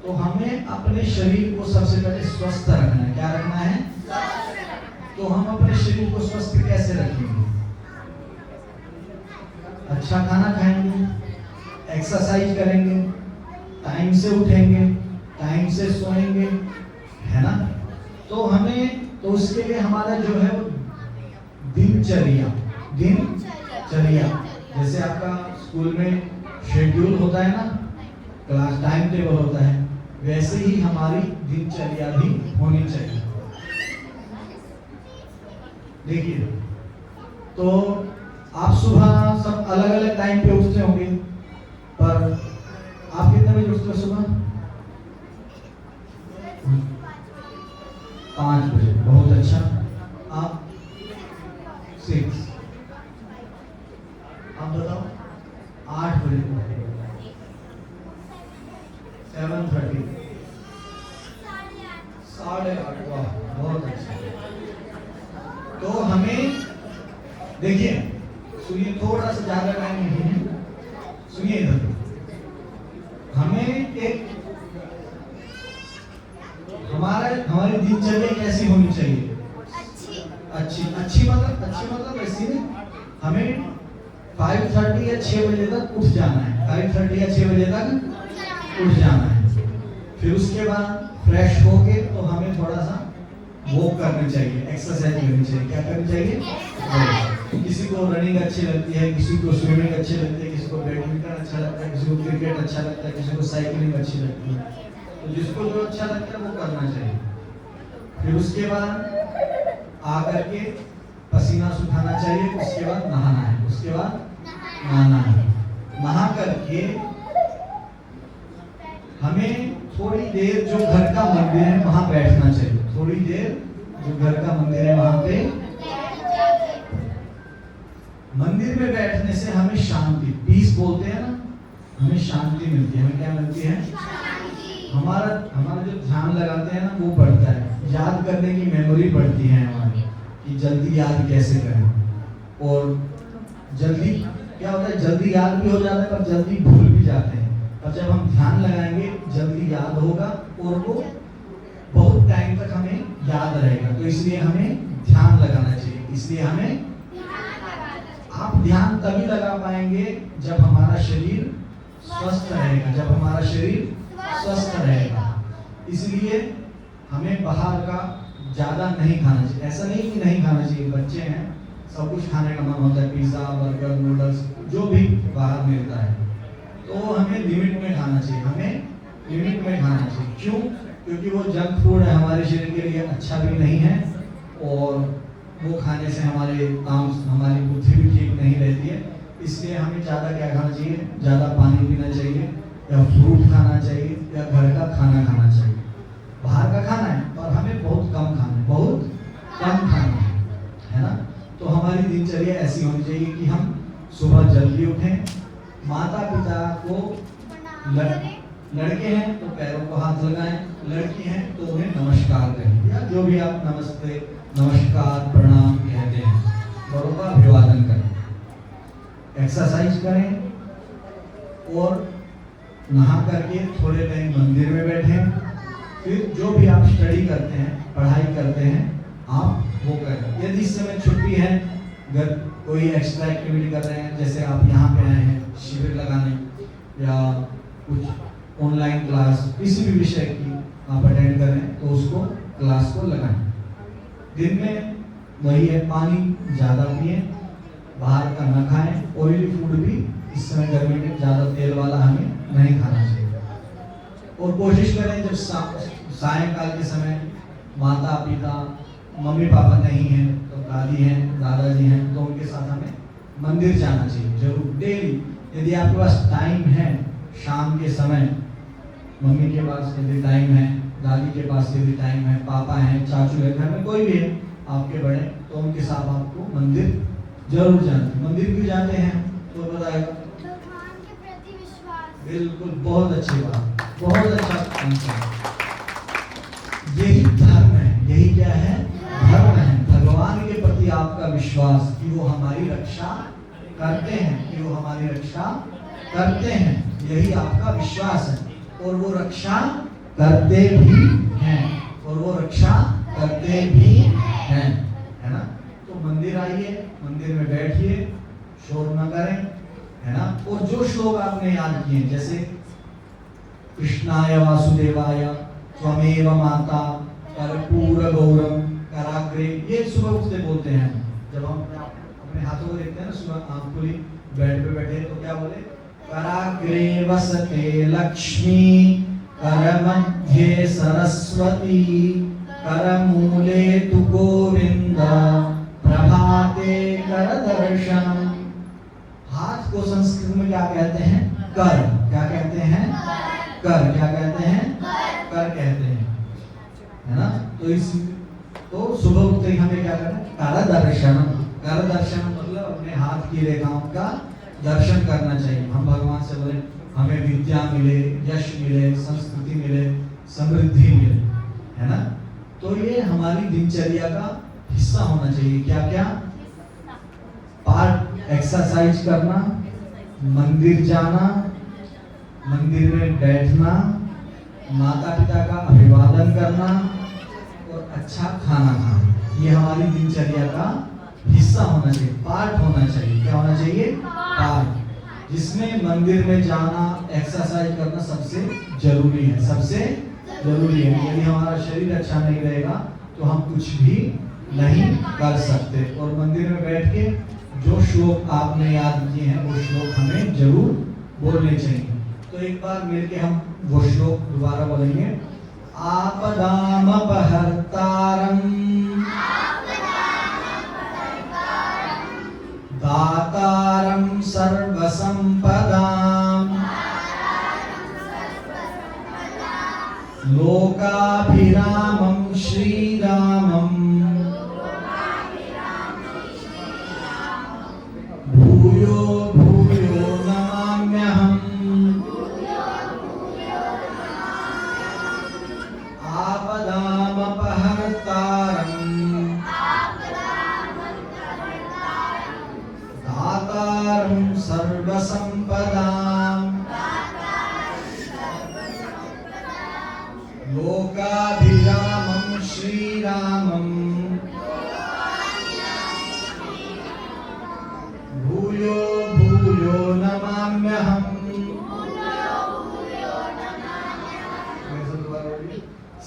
तो हमें अपने शरीर को सबसे पहले स्वस्थ रखना है। क्या रखना है? तो हम अपने शरीर को स्वस्थ कैसे रखेंगे? अच्छा खाना खाएंगे, एक्सरसाइज करेंगे, टाइम से उठेंगे, टाइम से सोएंगे, है ना। तो हमें, तो उसके लिए हमारा जो है वो दिनचर्या, जैसे आपका स्कूल में शेड्यूल होता है ना, क्लास टाइम टेबल होता है, वैसे ही हमारी दिनचर्या भी होनी चाहिए। देखिए, तो आप सुबह सब अलग अलग टाइम पे उठते होंगे, पर आप कितने बजे उठते हो सुबह? 5 बजे। बहुत अच्छा। आप 6, आप बताओ 8 बजे, 7:30, 8:30। वाह, बहुत अच्छा। तो हमें देखिए, सुनिए, थोड़ा सा ज्यादा टाइम नहीं है, सुनिए इधर। हमें एक हमारी दिनचर्या कैसी होनी चाहिए? अच्छी मतलब ऐसी नहीं, हमें 5:30 या 6 बजे तक उठ जाना है। 5:30 या 6 बजे तक उठ जाना है। फिर उसके बाद फ्रेश होके तो हमें थोड़ा सा वॉक करनी चाहिए, एक्सरसाइज करनी चाहिए। क्या करनी चाहिए? किसी को रनिंग अच्छी लगती है, किसी को स्विमिंग अच्छी लगती है, किसी को बैडमिंटन अच्छा लगता है, किसी को क्रिकेट अच्छा लगता है, किसी को साइकिलिंग अच्छी लगती है। तो जिसको जो अच्छा लगता है वो करना चाहिए। फिर उसके बाद आकर के पसीना सुखाना चाहिए, उसके बाद नहाना है, उसके बाद नहाना है। नहा करके हमें थोड़ी देर जो घर का मंदिर है वहां बैठना चाहिए। थोड़ी देर जो घर का मंदिर है वहां पे, मंदिर में बैठने से हमें शांति, पीस बोलते हैं ना, हमें शांति मिलती है। हमें क्या मिलती है? हमारा जो ध्यान लगाते हैं ना वो बढ़ता है, याद करने की मेमोरी बढ़ती है हमारी, कि जल्दी याद कैसे करें। और जल्दी क्या होता है, जल्दी याद भी हो जाता है पर जल्दी भूल भी जाते हैं। और जब हम ध्यान लगाएंगे जल्दी याद होगा और वो बहुत टाइम तक हमें याद रहेगा। तो इसलिए हमें ध्यान लगाना चाहिए। इसलिए हमें, आप ध्यान तभी लगा पाएंगे जब हमारा शरीर स्वस्थ रहेगा, जब हमारा शरीर स्वस्थ रहेगा। इसलिए हमें बाहर का ज्यादा नहीं खाना चाहिए। ऐसा नहीं कि नहीं खाना चाहिए, बच्चे हैं, सब कुछ खाने का मन होता है, पिज्जा, बर्गर, नूडल्स, जो भी बाहर मिलता है, तो हमें लिमिट में खाना चाहिए। हमें लिमिट में खाना चाहिए। क्यों? क्योंकि वो जंक फूड है, हमारे शरीर के लिए अच्छा भी नहीं है, और वो खाने से हमारी बुद्धि भी ठीक नहीं रहती है। इसलिए हमें ज़्यादा क्या खाना चाहिए? ज़्यादा पानी पीना चाहिए, या फ्रूट खाना चाहिए, या घर का खाना खाना चाहिए। बाहर का खाना है पर हमें बहुत कम खाना है, बहुत कम खाना है ना। तो हमारी दिनचर्या ऐसी होनी चाहिए कि हम सुबह जल्दी उठें, माता पिता को, लड़के हैं तो पैरों को हाथ लगाएं, लड़की हैं तो उन्हें नमस्कार करें, या जो भी आप नमस्ते, नमस्कार, प्रणाम कहते हैं, बड़ों का अभिवादन करें। एक्सरसाइज करें और नहा करके थोड़े टाइम मंदिर में बैठें। फिर जो भी आप स्टडी करते हैं, पढ़ाई करते हैं, आप वो करें। यदि इस समय छुट्टी है, अगर कोई एक्स्ट्रा एक्टिविटी कर रहे हैं, जैसे आप यहाँ पे आए हैं शिविर लगाने, या कुछ ऑनलाइन क्लास किसी भी विषय की आप अटेंड करें, तो उसको क्लास को लगाएं। दिन में वही है, पानी ज़्यादा पिए, बाहर का न खाएं, ऑयली फूड भी इस समय गर्मी में ज़्यादा तेल वाला हमें नहीं खाना चाहिए। और कोशिश करें जब सायंकाल के समय माता पिता मम्मी पापा नहीं हैं, तो दादी हैं, दादाजी हैं, तो उनके साथ हमें मंदिर जाना चाहिए जरूर, डेली। यदि आपके पास टाइम है, शाम के समय मम्मी के पास यदि टाइम है, दादी के पास यदि टाइम है, पापा हैं, चाचू है, घर में कोई भी है आपके बड़े, तो उनके साथ आपको मंदिर जरूर जाना चाहिए। मंदिर क्यों जाते हैं तो बताएगा? भगवान के प्रति विश्वास। बिल्कुल, बहुत अच्छी बात, बहुत अच्छा आंसर। यही धर्म है, यही क्या है? धर्म है। भगवान के प्रति आपका विश्वास कि वो हमारी रक्षा करते हैं, कि वो हमारी रक्षा करते हैं, यही आपका विश्वास है। और वो रक्षा करते भी हैं, और वो रक्षा करते भी हैं, है ना? तो मंदिर आइए, मंदिर में बैठिए, शोर न करें, है ना? और जो श्लोक आपने याद किए, जैसे कृष्णाय वासुदेवाय त्वमेव माता कर्पूर गौरम कराग्रे, ये सुबह उठते बोलते हैं। जब हम अपने हाथों को देखते हैं ना सुबह, आप पूरी बेड पे बैठे तो क्या बोले? कराग्रे वसते लक्ष्मी करमध्ये सरस्वती करमूले तु गोविंद प्रभाते कर दर्शनम। हाथ को संस्कृत में क्या कहते हैं? कर। क्या कहते हैं? कर। क्या कहते हैं? कर कहते हैं, है ना? तो सुबह उठते ही हमें क्या करना है? कर दर्शनम। कर दर्शनम मतलब अपने हाथ की रेखाओं का दर्शन करना चाहिए। हम भगवान से बोले हमें विद्या मिले, यश मिले, संस्कृति मिले, समृद्धि मिले, है ना? तो ये हमारी दिनचर्या का हिस्सा होना चाहिए। क्या क्या? पार्ट एक्सरसाइज करना, मंदिर जाना, मंदिर में बैठना, माता पिता का अभिवादन करना और अच्छा खाना खाना, ये हमारी दिनचर्या का हिस्सा होना चाहिए, पार्ट होना चाहिए। क्या होना चाहिए? पार्ट, जिसमें मंदिर में जाना, एक्सरसाइज करना सबसे जरूरी है, सबसे जरूरी है। यदि हमारा शरीर अच्छा नहीं रहेगा तो हम कुछ भी नहीं कर सकते। और मंदिर में बैठ के जो श्लोक आपने याद किए हैं वो श्लोक हमें जरूर बोलने चाहिए। तो एक बार मिलके हम वो श्लोक दोबारा बोलेंगे। आपदामपहर्तारं दातारं सर्वसंपदां लोकाभिरामं श्रीरामं भूयो भूयो नमाम्यहम्। आपदामपहर्तारं दातारं सर्वसंपदां लोकाभिरामं श्रीरामं भूयो भूयो नमाम्यहम्।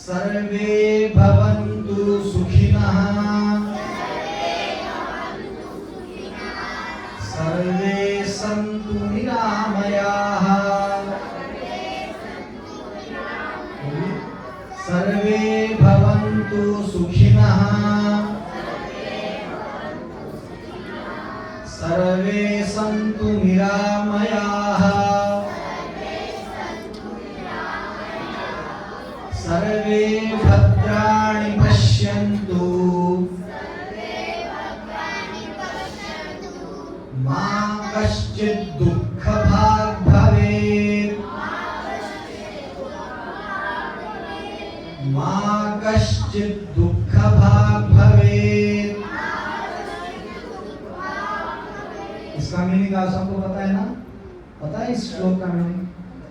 सर्वे भवन्तु सुखिनः सर्वे सन्तु निरामयाः सर्वे भवन्तु सुखिनः सर्वे सन्तु निरामयाः सर्वे भद्राणि पश्यन्तु मा कश्चित् दुःखभाग् भवेत्। मा कश्चित् दुःख भाग् भवेत्। इसका मीनिंग आप सबको पता है ना? पता है इस श्लोक का मीनिंग?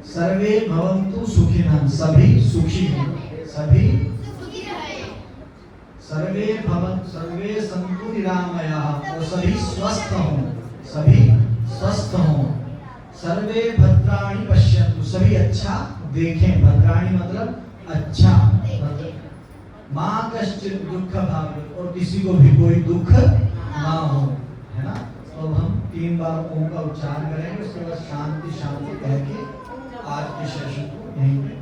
सर्वे भवन्तु सुखिनः, सभी सुखी हो, सभी सर्वे सन्तु निरामयाः, और सभी स्वस्थ हो, सभी स्वस्थ हो। सर्वे भद्राणि पश्यन्तु, सभी अच्छा देखें, भद्राणि मतलब अच्छा। माँ कश्चित् दुःख भाग्, और किसी को भी कोई दुख ना हो, है ना? तो हम 3 बार ओम का उच्चारण करेंगे, उसके बाद शांति शांति कह के आज के सेशन को यहीं पे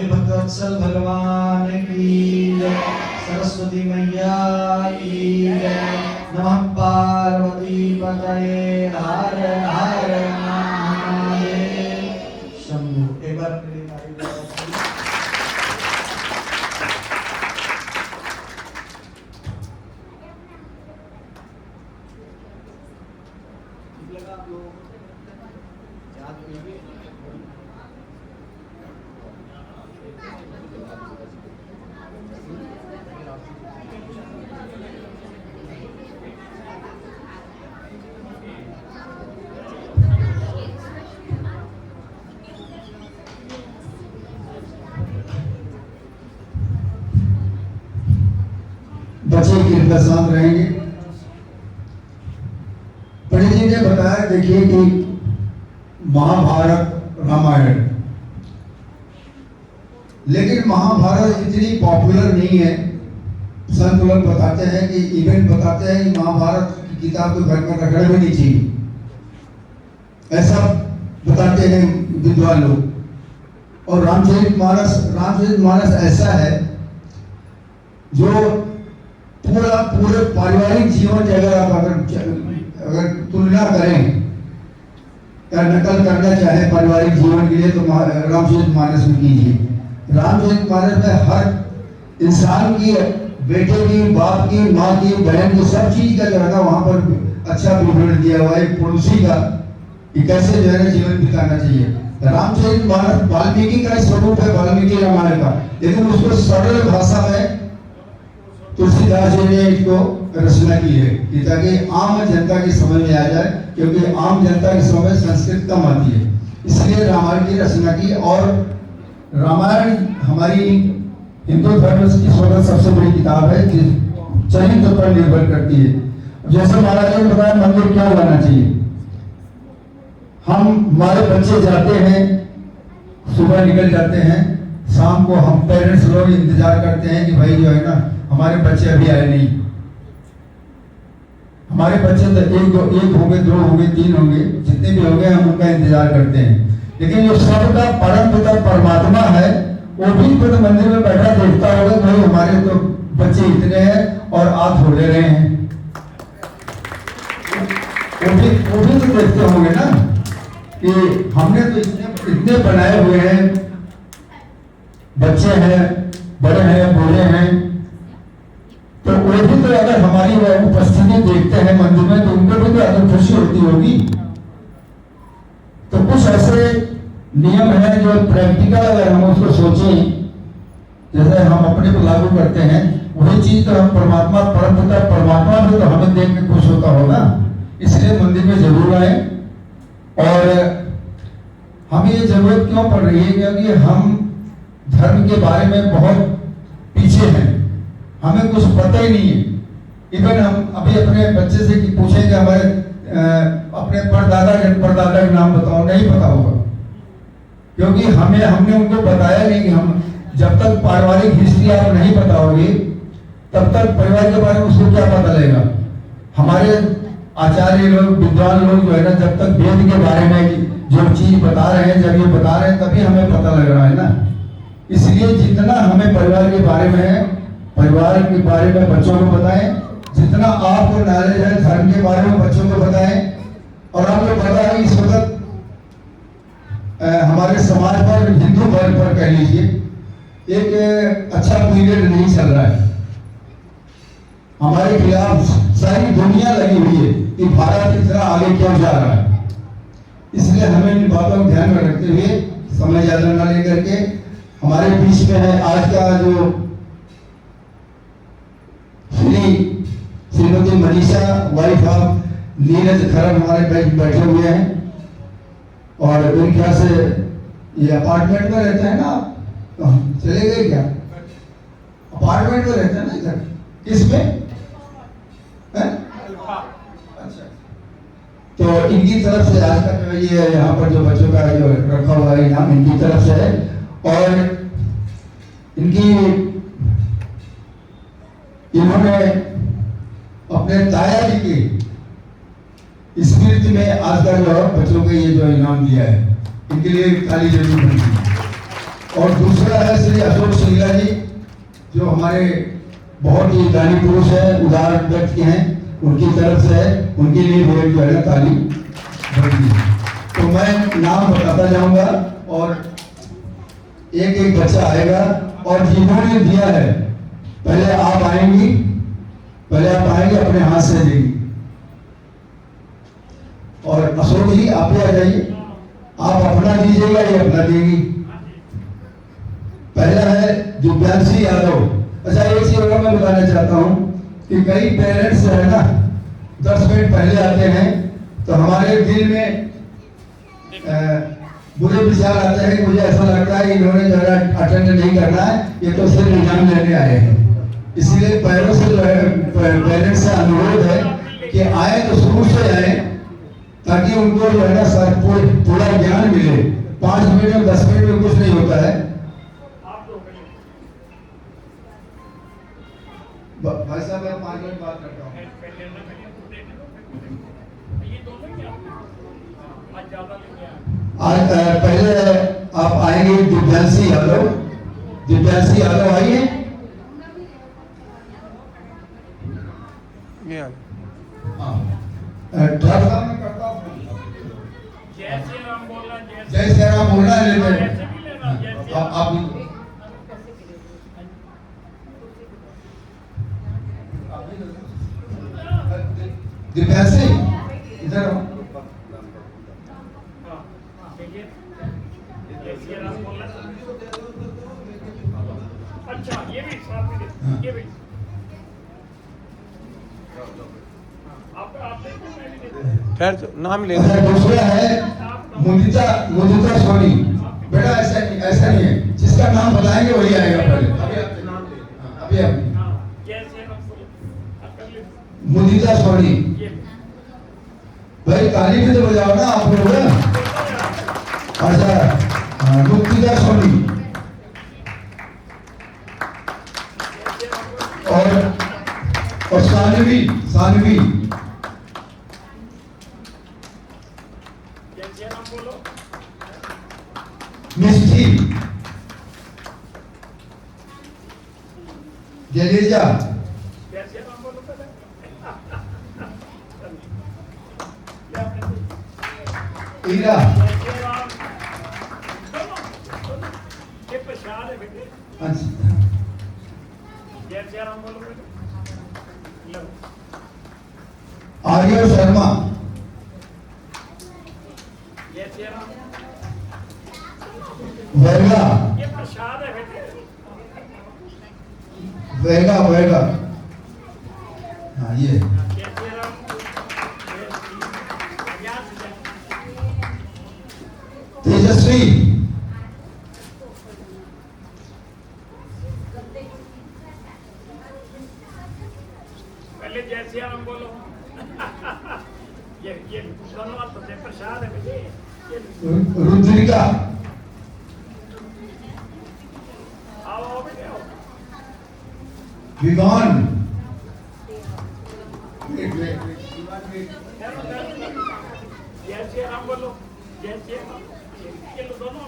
भक्तवत्सल भगवान की जय, सरस्वती मैया की जय। नमः पार्वती पतये, हर हर महादेव शंभु। एक बार बच्चे कृपया शांत रहेंगे। पंडित जी ने बताया, देखिए कि महाभारत रामायण, लेकिन महाभारत इतनी पॉपुलर नहीं है। संत लोग बताते हैं कि इवेंट बताते हैं कि महाभारत की किताब को घर में रखना भी नहीं चाहिए, ऐसा बताते हैं विद्वान लोग। और रामचरितमानस ऐसा है जो पूरे पारिवारिक जीवन की अगर आप अगर तुलना करें या नकल करना चाहे पारिवारिक जीवन के लिए, तो रामचरितमानस में कीजिए। रामचरितमानस में हर इंसान की, बेटे की, बाप की, माँ की, बहन की, सब चीज का जो है ना वहाँ पर अच्छा विवरण दिया हुआ है, पड़ोसी का कि कैसे जो है ना जीवन बिताना चाहिए। रामचरितमानस वाल्मीकि का स्वरूप है, वाल्मीकि रामायण का, लेकिन उसको सरल भाषा में तुलसीदास जी ने इसको रचना की है कि ताकि आम जनता की समझ में आ जाए, क्योंकि आम जनता की समझ में संस्कृत कम आती है, इसलिए रामायण की रचना की। और रामायण हमारी हिंदू धर्म की सबसे बड़ी किताब है, चरित्र पर निर्भर करती है। जैसे महाराज ने बताया मंदिर क्या लाना चाहिए, हम हमारे बच्चे जाते हैं, सुबह निकल जाते हैं, शाम को हम पेरेंट्स लोग इंतजार करते हैं कि भाई जो है ना हमारे बच्चे अभी आए नहीं। हमारे बच्चे तो एक होंगे, 2 होंगे, 3 होंगे, जितने भी होंगे हम उनका इंतजार करते हैं। लेकिन जो सबका परम पिता परमात्मा है, वो भी खुद मंदिर में बैठा देखता होगा भाई हमारे तो बच्चे इतने हैं और आप थोड़े रहे हैं, वो भी तो देखते होंगे ना कि हमने तो इतने बनाए हुए हैं, बच्चे हैं, बड़े हैं, बूढ़े हैं, तो वो भी तो अगर हमारी उपस्थिति देखते हैं मंदिर में तो उनको भी तो अगर खुशी होती होगी। तो कुछ ऐसे नियम है जो प्रैक्टिकल अगर हम उसको सोचें, जैसे हम अपने को लागू करते हैं, वही चीज तो हम परमात्मा परम पिता परमात्मा भी तो हमें देख के खुश होता होगा। इसलिए मंदिर में जरूर आए। और हमें ये जरूरत क्यों पड़ रही है, क्योंकि हम धर्म के बारे में बहुत पीछे हैं, हमें कुछ पता ही नहीं है। इवन हम अभी अपने बच्चे से पूछेंगे हमारे अपने परदादा के नाम बताओ, नहीं पता होगा, क्योंकि हमने उनको बताया नहीं कि हम जब तक पारिवारिक हिस्ट्री आप नहीं पता होगी तब तक परिवार के बारे में उसको क्या पता लगेगा। हमारे आचार्य लोग, विद्वान लोग जो है ना, जब तक वेद के बारे में जो चीज बता रहे हैं, जब ये बता रहे हैं तभी हमें पता लग रहा है ना। इसलिए जितना हमें परिवार के बारे में है, परिवार के बारे में बच्चों को बताएं, जितना आपको नॉलेज है धर्म के बारे में बच्चों को बताएं। और आपको पता है इस वक्त हमारे समाज पर, हिंदू धर्म पर कह लीजिए, एक अच्छा पीरियड नहीं चल रहा है। हमारे खिलाफ सारी दुनिया लगी हुई है कि भारत इतना आगे क्यों जा रहा है। इसलिए हमें इन बातों को ध्यान में रखते हुए, समय ज्यादा न लेकर के, हमारे बीच में है आज का जो श्रीमती मनीषा, वाइफ ऑफ नीरज खरब, हमारे बीच बैठे हुए हैं। और मेरे ख्याल से ये अपार्टमेंट में रहते हैं ना आप, तो हम चले गए क्या? अपार्टमेंट में रहते हैं ना इधर, किसमें? अच्छा, तो इनकी तरफ से आज का जो ये यहाँ पर जो बच्चों का जो रखा हुआ है इनाम इनकी तरफ से है। और इन्होंने अपने ताया जी की स्मृति में आज का जो बच्चों को ये जो इनाम दिया है, इनके लिए ताली जरूर बनती। और दूसरा है श्री अशोक सिंगला जी, जो हमारे बहुत ही दानी पुरुष है, उदार व्यक्ति हैं, उनकी तरफ से है, उनके लिए भी जो है ना ताली बनती। तो मैं नाम बताता जाऊंगा और एक एक बच्चा आएगा। और जिन्होंने दिया है, पहले आप आएंगी, अपने हाथ से देंगी। और अशोक जी आप भी आ जाइए, आप अपना दीजिएगा, ये अपना देंगी। पहला है दिव्यांशी यादव। अच्छा, एक चीज और मैं बताना चाहता हूँ कि कई पेरेंट्स जो है ना 10 मिनट पहले आते हैं, तो हमारे दिल में बुरे विचार आते हैं। मुझे ऐसा लगता है इन्होंने जो है अटेंड नहीं करना है, ये तो सिर्फ एग्जाम लेने आए हैं। इसलिए पैरों से जो है पेरेंट्स से अनुरोध है कि आए तो शुरू से आए, ताकि उनको जो है ना सर पूरा ज्ञान मिले। 5 मिनट में 10 मिनट में कुछ नहीं होता है। भाई साहब, मैं 5 मिनट बात करता हूँ। आज पहले आप आएंगे दिव्यांशी यादव। दिव्यांशी यादव आइए। मैं करता हूँ। जय श्री राम बोलना है, लेकिन आप दिव्यांशी इधर आओ। अच्छा, ये भी साथ में दे, ये भी आप देखो, मैं भी देखो। खैर नाम ले। दूसरा है मुदिता सोनी। बेटा ऐसा नहीं है, जिसका नाम बताएंगे वही आएगा पहले। अभी आप मुदिता सोनी। भाई ताली भी तो बजाओ ना आप लोग। अच्छा, मुदिता सोनी। और सानवी मिष्टी जडेजा। ईरा। आर्य शर्मा। वेगा। ये प्रसाद है बेटे। वेगा। हाँ ये। तेजस्वी। पहले जय श्री राम बोलो। ये दोनों आप तो प्रसाद है बेटे। रुद्रिका। आओ बेटे आओ। विवान जय श्री राम बोलो, जय श्री राम। ये लो दोनों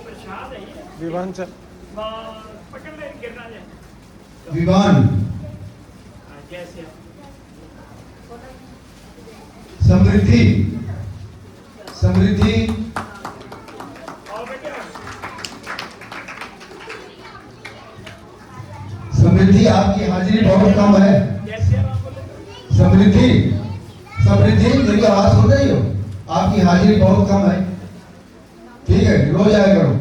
प्रसाद है ये। विवान चल पकड़ ले, गिरना जाए। विवान जय श्री राम। समृद्धि समृद्धि और बेटा समृद्धि आपकी हाजिरी बहुत कम है। जय श्री राम बोलो। समृद्धि समृद्धि मेरी आवाज सुन रही हो? आपकी हाजिरी बहुत कम है। ठीक है, रोज आया करो।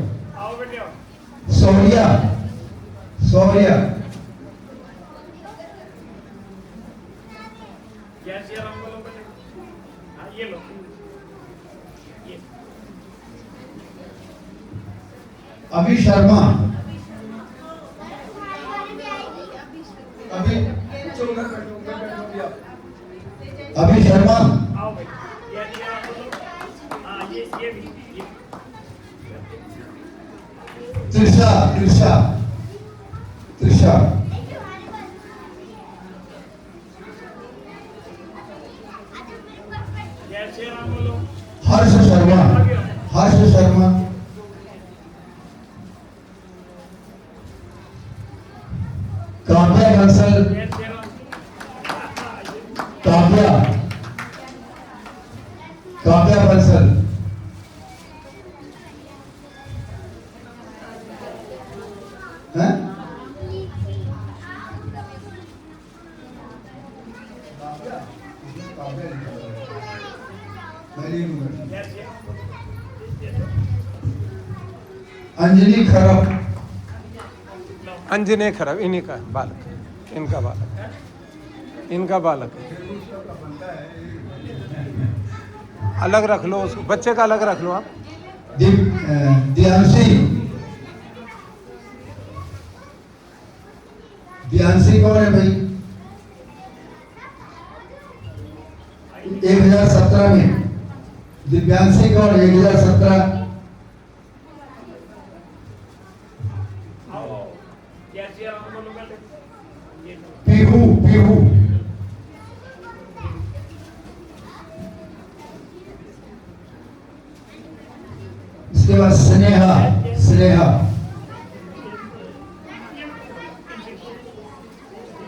आओ बेटा। सौर्या सौर्या जय श्री राम बोलो बेटे। हाँ ये लो ये। अभी शर्मा अभी अभी शर्मा आओ बेटा। जय श्री राम बोलो। हाँ ये भी ये। त्रिषा त्रिषा त्रिषा जय श्री राम बोलो। हर्ष शर्मा हर्ष शर्मा काव्या बंसल जय श्री राम। काव्या काव्या बंसल हैं? जय श्री राम। अंजलि खरब अंजने खराब इन्हीं का बालक, इनका बालक, इनका बालक अलग रख लो उसको, बच्चे का अलग रख लो आप। दियांशी दियांशी कौन है भाई? 1017 में दिव्यांशी कौन है? 1017 आओ जय श्री राम बोलो बेटे। ये लो। पीहू पीहू इसके बाद स्नेहा स्नेहा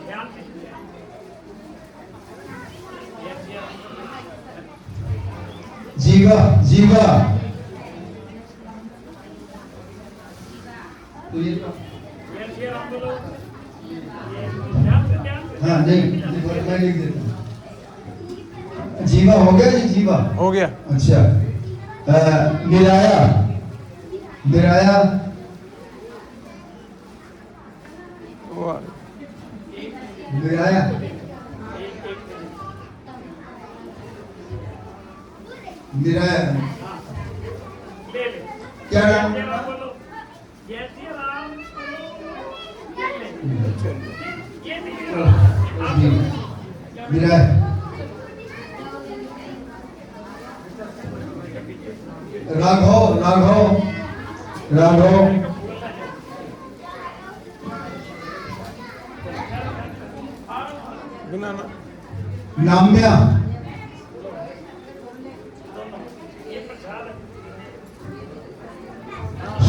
ध्यान से। जय श्री राम। जीवा जीवा तो ये जय श्री राम बोलो। ये ध्यान से। हाँ नहीं मैं लिख देता हूँ। जीवा हो गया जी जीवा हो गया। अच्छा मिराया मिराया वो मिराया मिराया ले ले। क्या नाम? जय श्री राम बोलो। जय श्री राम। ये भी। मिराया राघव राघव राघव बिना ना नाम्या ये प्रसाद है।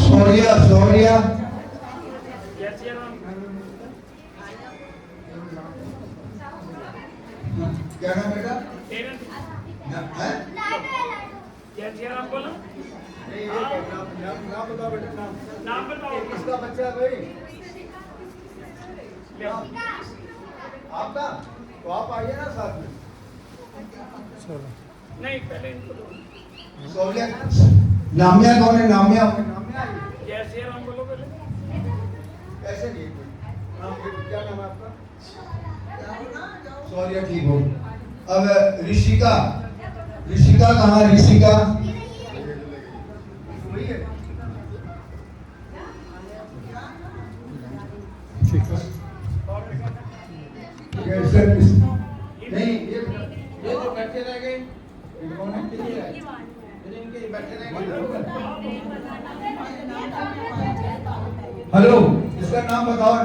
शौर्या शौर्या जय श्री राम। क्या नाम बेटा? तेरा है? जय श्री राम बोलो। नाम बताओ बेटा, नाम बताओ। किसका बच्चा है भाई? ले। आपका? तो आप आइए ना साथ में। चलो नहीं पहले इनको दो। शौर्या नाम्या कौन है? नाम्या नाम आइए। जय श्री राम बोलो पहले। कैसे नहीं कोई नाम? क्या नाम है आपका? शौर्या ठीक हो। अब ऋषिका ऋषिका कहाँ? ऋषिका वही है। ठीक है। नहीं ये जो बैठे रह गए, ये कौन है? इनके बैठे रह गए। हेलो इसका नाम बताओ।